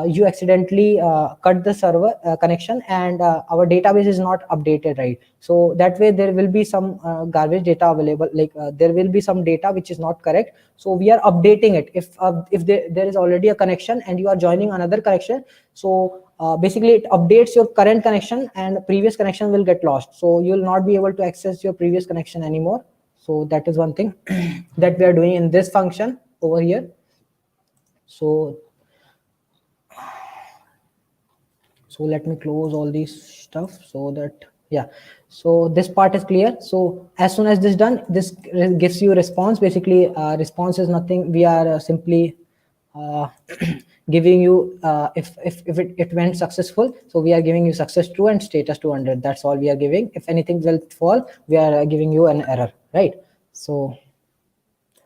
you accidentally cut the server connection, and our database is not updated, right? So that way there will be some garbage data available, like there will be some data which is not correct. So we are updating it. If there is already a connection and you are joining another connection, so basically it updates your current connection, and previous connection will get lost, so you will not be able to access your previous connection anymore. So that is one thing that we are doing in this function over here. So let me close all these stuff, so that, yeah, so this part is clear. So as soon as this done, this gives you response. Basically response is nothing, we are simply uh, giving you if it went successful, so we are giving you success true and status 200. That's all we are giving. If anything will fall, we are giving you an error, right? So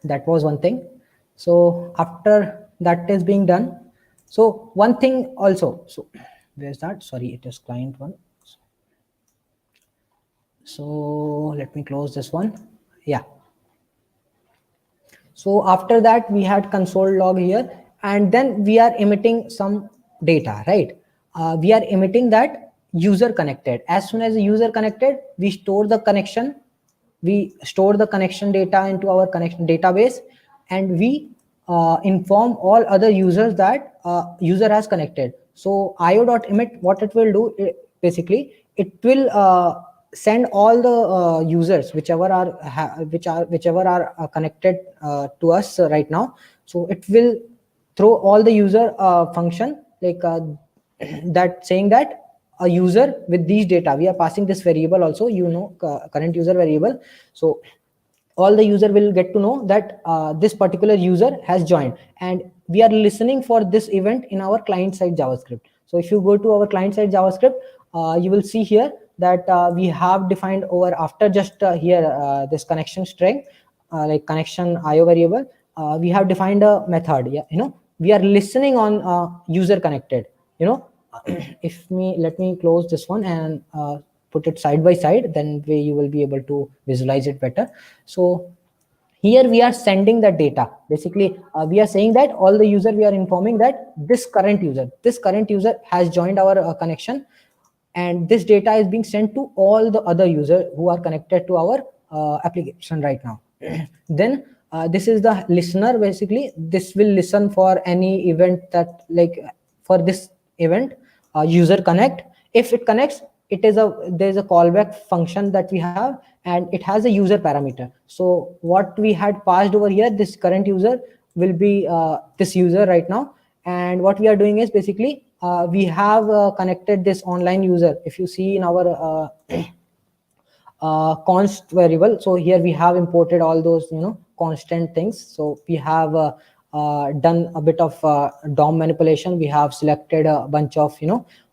that was one thing. So after that is being done, so one thing also, so where's that, sorry, it is client one. So let me close this one. Yeah, so after that we had console log here, and then we are emitting some data, right? We are emitting that user connected. As soon as the user connected, we store the connection, we store the connection data into our connection database, and we inform all other users that user has connected. So io.emit, what it will do, basically it will send all the users whichever are connected to us right now. So it will throw all the user function, like that, saying that a user with these data, we are passing this variable also, current user variable. So all the user will get to know that this particular user has joined, and we are listening for this event in our client side JavaScript. So if you go to our client side JavaScript, you will see here that we have defined over after just here this connection string, like connection io variable, we have defined a method. Yeah, we are listening on user connected. If me let me close this one and put it side by side, then way you will be able to visualize it better. So here we are sending the data. Basically we are saying that all the user, we are informing that this current user has joined our connection, and this data is being sent to all the other users who are connected to our application right now. Then this is the listener. Basically this will listen for any event that, like for this event, user connect. If it connects, there's a callback function that we have, and it has a user parameter. So what we had passed over here, this current user will be this user right now. And what we are doing is basically we have connected this online user. If you see in our const variable, so here we have imported all those constant things. So we have done a bit of DOM manipulation. We have selected a bunch of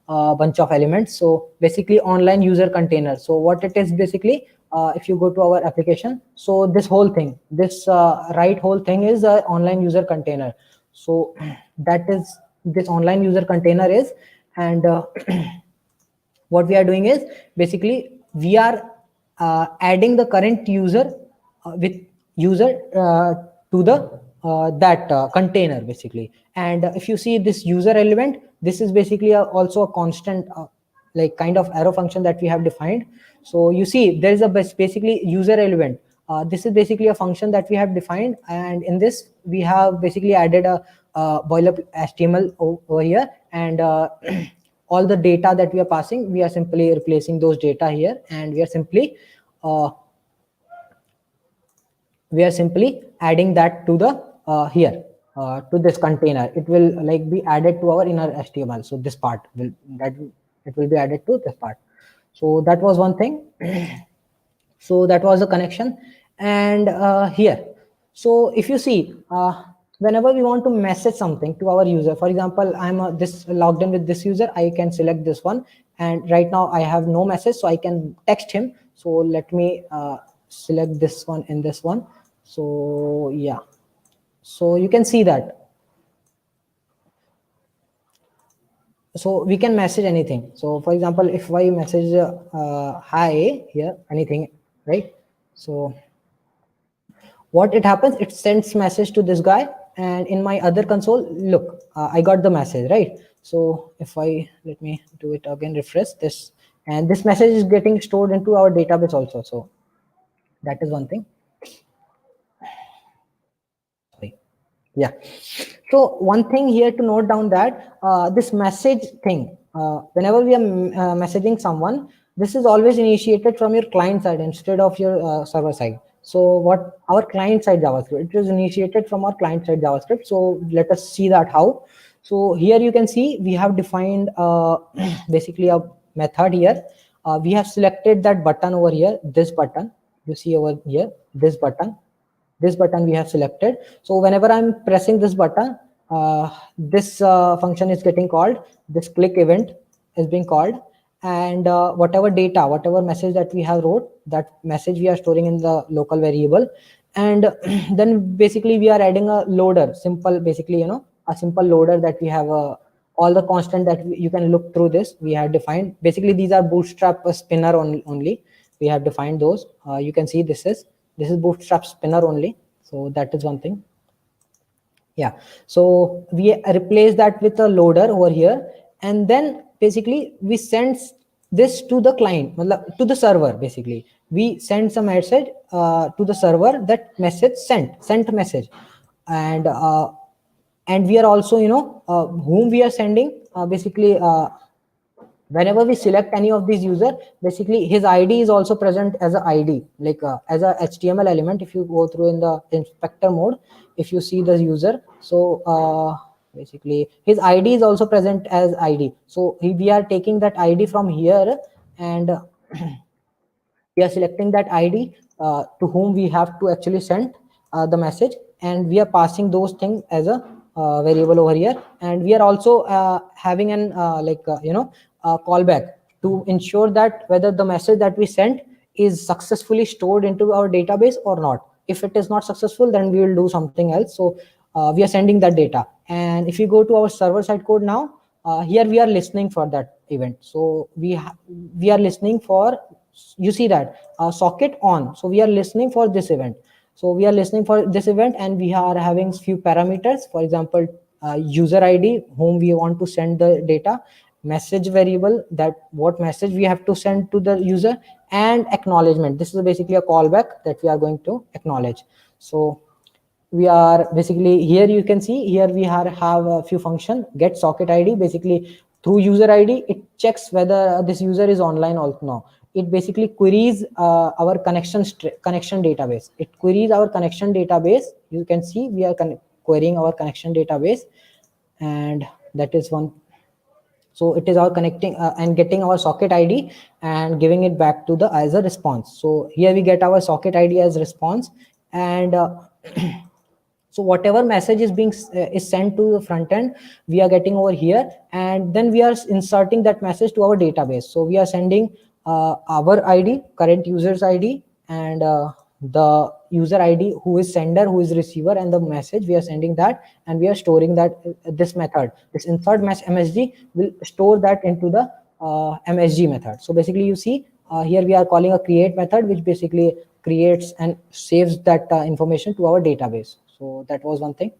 bunch of elements. So basically online user container. So what it is basically, if you go to our application, so this whole thing, this right whole thing is a online user container. So that is this online user container is. And what we are doing is basically we are adding the current user with user to the that container basically. And if you see this user element, this is basically also a constant like kind of arrow function that we have defined. So you see there is a basically user element. This is basically a function that we have defined, and in this we have basically added a boiler HTML over here. And all the data that we are passing, we are simply replacing those data here, and uh, we are simply adding that to the here to this container. It will like be added to our inner HTML. So this part will it will be added to this part. So that was one thing. So that was a connection. And here, so if you see whenever we want to message something to our user, for example, I'm this logged in with this user, I can select this one, and right now I have no message, so I can text him. So let me select this one and this one. So yeah, so you can see that, so we can message anything. So for example, if I message hi here, anything, right? So what it happens, it sends message to this guy, and in my other console, look, I got the message, right? So if I let me do it again, refresh this, and this message is getting stored into our database also. So that is one thing. Sorry. Yeah. So one thing here to note down that this message thing, whenever we are messaging someone, this is always initiated from your client side instead of your server side. So what our client side JavaScript, it is initiated from our client side JavaScript. So let us see that how. So here you can see we have defined basically a method here. We have selected that button over here, this button. You see over here, this button we have selected. So whenever I'm pressing this button, this function is getting called, this click event is being called, and whatever data, whatever message that we have wrote, that message we are storing in the local variable. And then basically we are adding a loader, simple, basically a simple loader that we have all the constant that you can look through this we have defined. Basically these are bootstrap spinner only we have defined those. You can see this is bootstrap spinner only. So that is one thing. Yeah, so we replace that with a loader over here, and then basically we send this to the client, to the server. Basically we send some message to the server, that message sent message. And we are also whom we are sending, basically whenever we select any of these user, basically his id is also present as a id, like as a html element. If you go through in the inspector mode, if you see the user, so basically his id is also present as id. So we are taking that id from here, and we are selecting that id to whom we have to actually send the message, and we are passing those things as a variable over here. And we are also having an callback to ensure that whether the message that we sent is successfully stored into our database or not. If it is not successful, then we will do something else. So we are sending that data. And if you go to our server side code now, here we are listening for that event. So we are listening for, you see that socket on. So we are listening for this event. So we are listening for this event, and we are having few parameters. For example, user id whom we want to send the data, message variable, that what message we have to send to the user, and acknowledgement. This is basically a callback that we are going to acknowledge. So we are basically, here you can see, here we have a few function, get socket id. Basically through user id, it checks whether this user is online or no. It basically queries our connection database. It queries our connection database. You can see we are querying our connection database, and that is one. So it is our connecting and getting our socket id and giving it back to the as a response. So here we get our socket id as response, and so whatever message is being is sent to the front end, we are getting over here, and then we are inserting that message to our database. So we are sending our id, current user's id, and the user id who is sender, who is receiver, and the message we are sending that, and we are storing that. This method, this insert msg, will store that into the msg method. So basically you see here we are calling a create method, which basically creates and saves that information to our database. So that was one thing.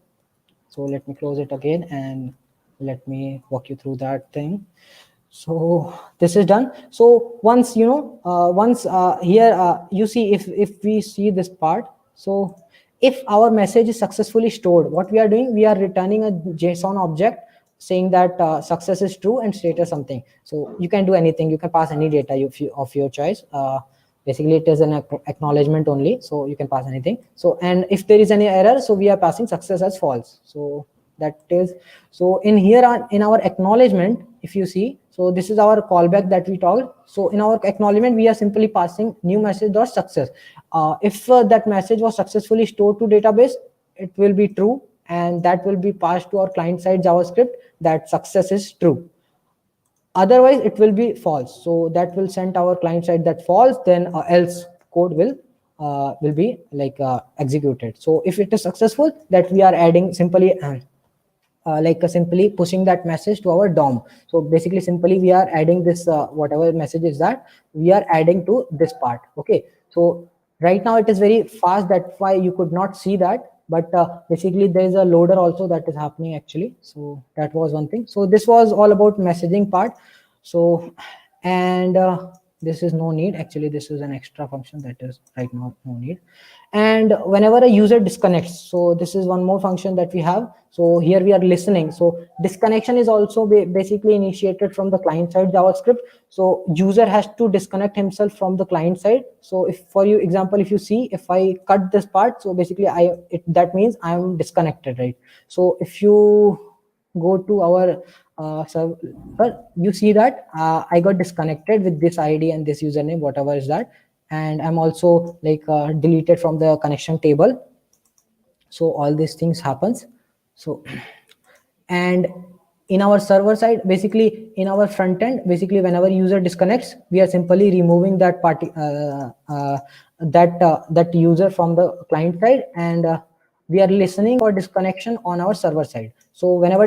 So let me close it again and let me walk you through that thing. So this is done. So once once here you see, if we see this part, so if our message is successfully stored, what we are doing, we are returning a JSON object saying that success is true and status something. So you can do anything, you can pass any data of your choice. Basically it is an acknowledgement only, so you can pass anything. So, and if there is any error, so we are passing success as false. So that is, so in here in our acknowledgement, if you see, so this is our callback that we talked. So in our acknowledgement, we are simply passing new message dot success. If that message was successfully stored to database, it will be true, and that will be passed to our client side JavaScript that success is true. Otherwise it will be false, so that will send our client side that false, then else code will be like executed. So if it is successful, that we are adding simply simply pushing that message to our DOM. So basically simply we are adding this whatever message is that we are adding to this part. Okay, so right now it is very fast, that's why you could not see that, but basically there is a loader also that is happening actually. So that was one thing. So this was all about messaging part. So, and this is no need, actually this is an extra function that is right now no need. And whenever a user disconnects, so this is one more function that we have. So here we are listening. So disconnection is also basically initiated from the client side JavaScript. So user has to disconnect himself from the client side. So if for you example, if you see, if I cut this part, so basically that means I'm disconnected, right? So if you go to our server, you see that I got disconnected with this ID and this username, whatever is that, and I'm also like deleted from the connection table. So all these things happens. So and in our server side, basically in our front end, basically whenever user disconnects, we are simply removing that party that user from the client side, and we are listening for disconnection on our server side. So whenever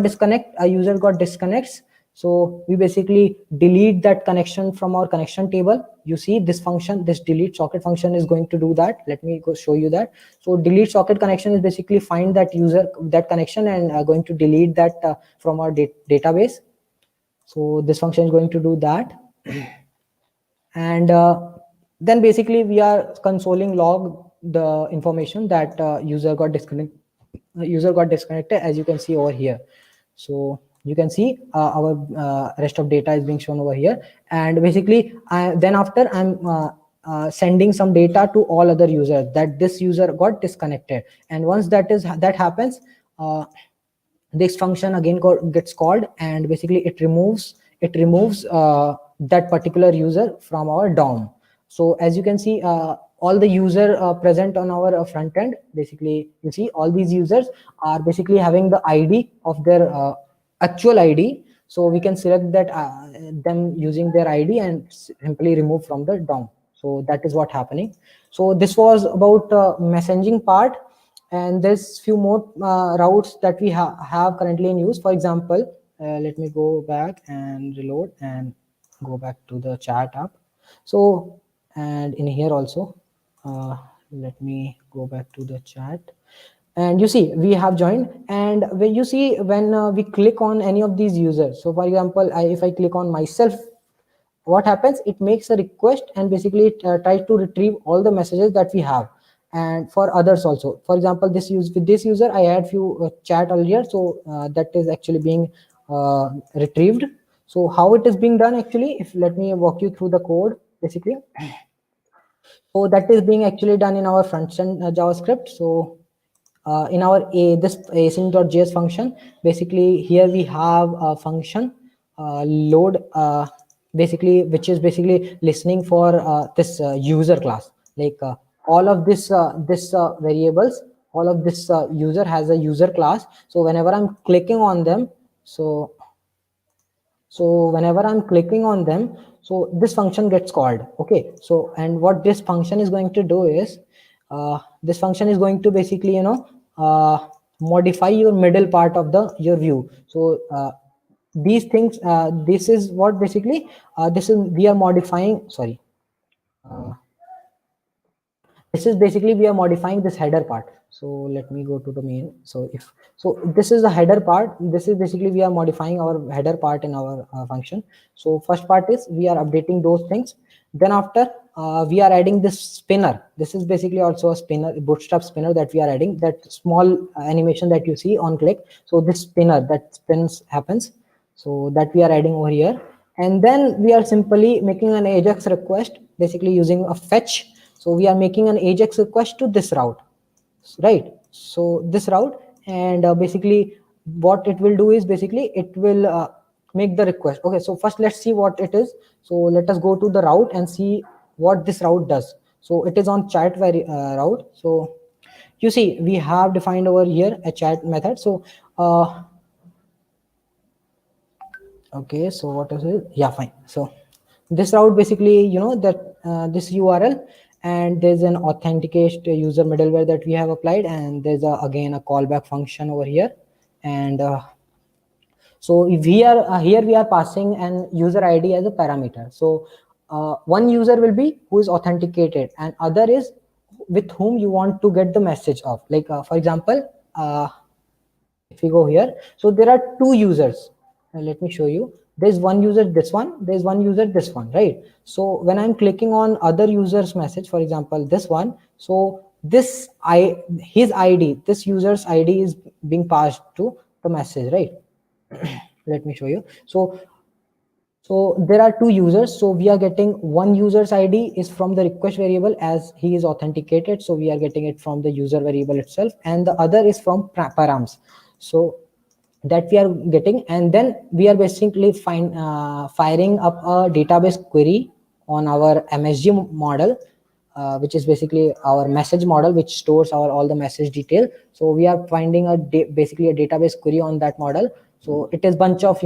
a user got disconnects, so we basically delete that connection from our connection table. You see this function, this delete socket function is going to do that. Let me go show you that. So delete socket connection is basically find that user, that connection, and going to delete that from our database. So this function is going to do that. And then basically we are consoling log the information that user got disconnected, as you can see over here. So you can see our rest of data is being shown over here, and basically then after I'm sending some data to all other users that this user got disconnected, and once that happens, this function again gets called, and basically it removes that particular user from our DOM. So as you can see, all the user present on our front end, basically you see all these users are basically having the ID of their actual ID. So we can select that them using their ID and simply remove from the DOM. So that is what happening. So this was about messaging part, and there's few more routes that we have currently in use. For example, let me go back and reload and go back to the chat app. So, and in here also, let me go back to the chat, and you see we have joined, and when you see when we click on any of these users, so for example, if I click on myself, what happens, it makes a request, and basically it tries to retrieve all the messages that we have. And for others also, for example, with this user I had few chat earlier, so that is actually being retrieved. So how it is being done actually, if let me walk you through the code basically. So that is being actually done in our front end JavaScript. So in our this async.js function, basically here we have a function load basically, which is basically listening for this user class, like all of this variables, all of this user has a user class. So whenever I'm clicking on them, so whenever I'm clicking on them, so this function gets called. Okay, so and what this function is going to do is this function is going to basically modify your middle part of the your view. So these things, this is what basically this is we are modifying, sorry, this is basically we are modifying this header part. So let me go to the main. So if so this is the header part, this is basically we are modifying our header part in our function. So first part is we are updating those things. Then after we are adding this spinner. This is basically also a spinner, bootstrap spinner, that we are adding, that small animation that you see on click. So this spinner that spins happens, so that we are adding over here. And then we are simply making an ajax request, basically using a fetch. So we are making an ajax request to this route, right? So this route, and basically what it will do is basically it will make the request. Okay, so first let's see what it is. So let us go to the route and see what this route does. So it is on chat route. So you see we have defined over here a chat method. So okay, so what is it? Yeah, fine. So this route basically, that this URL, and there's an authenticate user middleware that we have applied, and there's again a callback function over here. And so if we are here we are passing an user ID as a parameter. So one user will be who is authenticated, and other is with whom you want to get the message of. Like for example, if we go here, so there are two users. Let me show you. There's one user, this one, there's one user, this one, right? So when I'm clicking on other users message, for example this one, so this his ID, this user's ID is being passed to the message, right? Let me show you. So there are two users. So we are getting one user's ID is from the request variable as he is authenticated. So we are getting it from the user variable itself, and the other is from params. So that we are getting, and then we are basically firing up a database query on our MSG model, which is basically our message model, which stores our all the message detail. So we are finding basically a database query on that model. So it is bunch of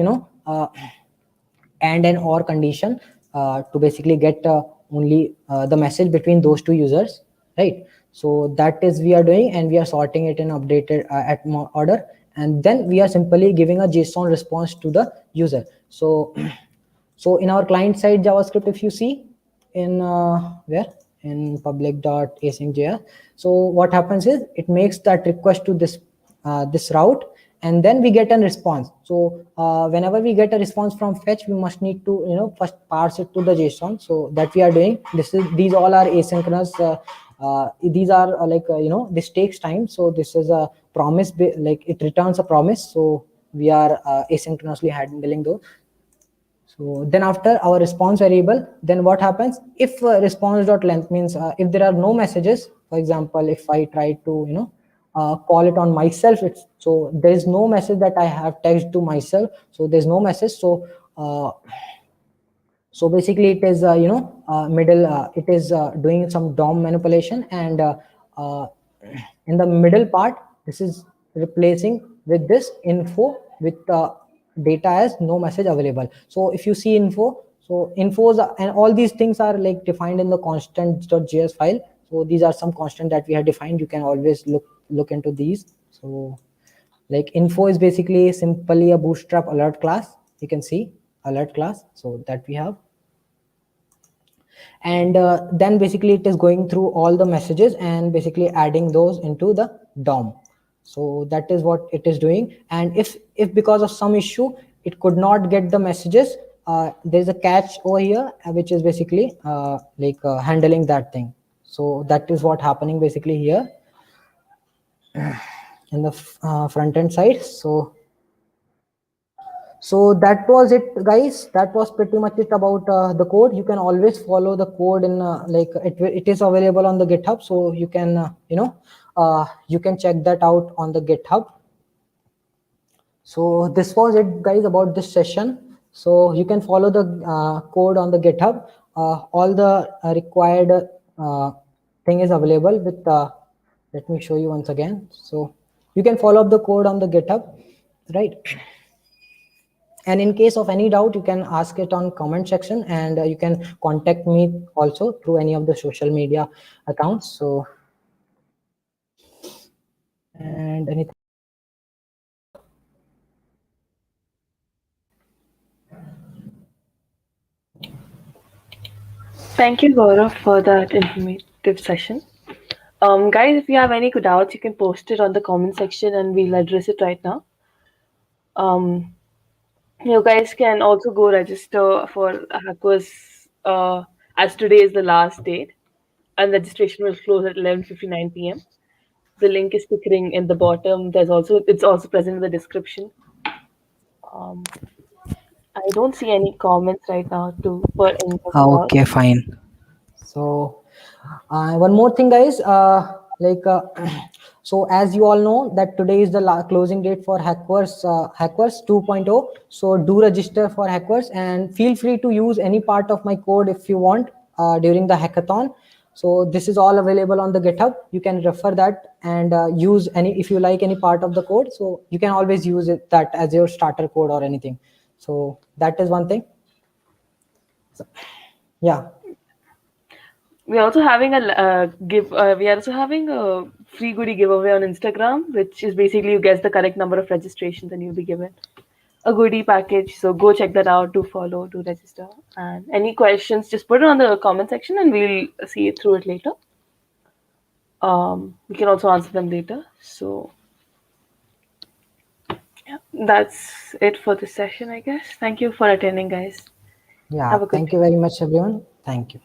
and an or condition to basically get only the message between those two users, right? So that is we are doing, and we are sorting it in updated order, and then we are simply giving a JSON response to the user. So so in our client side JavaScript, if you see in where in public.async.js, so what happens is it makes that request to this route, and then we get a response. So whenever we get a response from fetch, we must need to first parse it to the JSON. So that we are doing. These all are asynchronous. These are this takes time. So this is a promise, like it returns a promise. So we are asynchronously handling those. So then after our response variable, then what happens if response.length means if there are no messages, for example, if I try to call it on myself, it's so there is no message that I have text to myself, so there's no message. So so basically it is middle, it is doing some DOM manipulation, and uh, in the middle part this is replacing with this info with data as no message available. So if you see info, so infos and all these things are like defined in the constant.js file. So these are some constant that we have defined. You can always look into these. So like info is basically simply a bootstrap alert class. You can see alert class, so that we have. And then basically it is going through all the messages and basically adding those into the DOM. So that is what it is doing. And if because of some issue it could not get the messages, there's a catch over here which is basically handling that thing. So that is what happening basically here in the front end side. So that was it, guys. That was pretty much it about the code. You can always follow the code in it is available on the GitHub, so you can you can check that out on the GitHub. So this was it, guys, about this session. So you can follow the code on the GitHub. All the required thing is available with let me show you once again. So you can follow up the code on the GitHub, right? And in case of any doubt, you can ask it on comment section, and you can contact me also through any of the social media accounts. So, and anything. Thank you, Gaurav, for that informative session. Guys, if you have any doubts, you can post it on the comment section and we'll address it right now. Um, you guys can also go register for Hackers as today is the last date, and registration will close at 11:59 p.m. The link is tickering in the bottom. It's also present in the description. Um, I don't see any comments right now to for any of the doubts. Okay, fine. So one more thing, guys, so as you all know that today is the closing date for HackVerse 2.0. So do register for HackVerse and feel free to use any part of my code if you want during the hackathon. So this is all available on the GitHub. You can refer that and use any, if you like any part of the code. So you can always use that as your starter code or anything. So that is one thing. So, yeah. We're also having a We are also having a free goodie giveaway on Instagram, which is basically you guess the correct number of registrations and you'll be given a goodie package. So go check that out, to follow, to register. And any questions, just put it on the comment section and we'll see it through it later. We can also answer them later. So yeah, that's it for this session, I guess. Thank you for attending, guys. Yeah. Have a good Thank day. you very much, everyone. Thank you.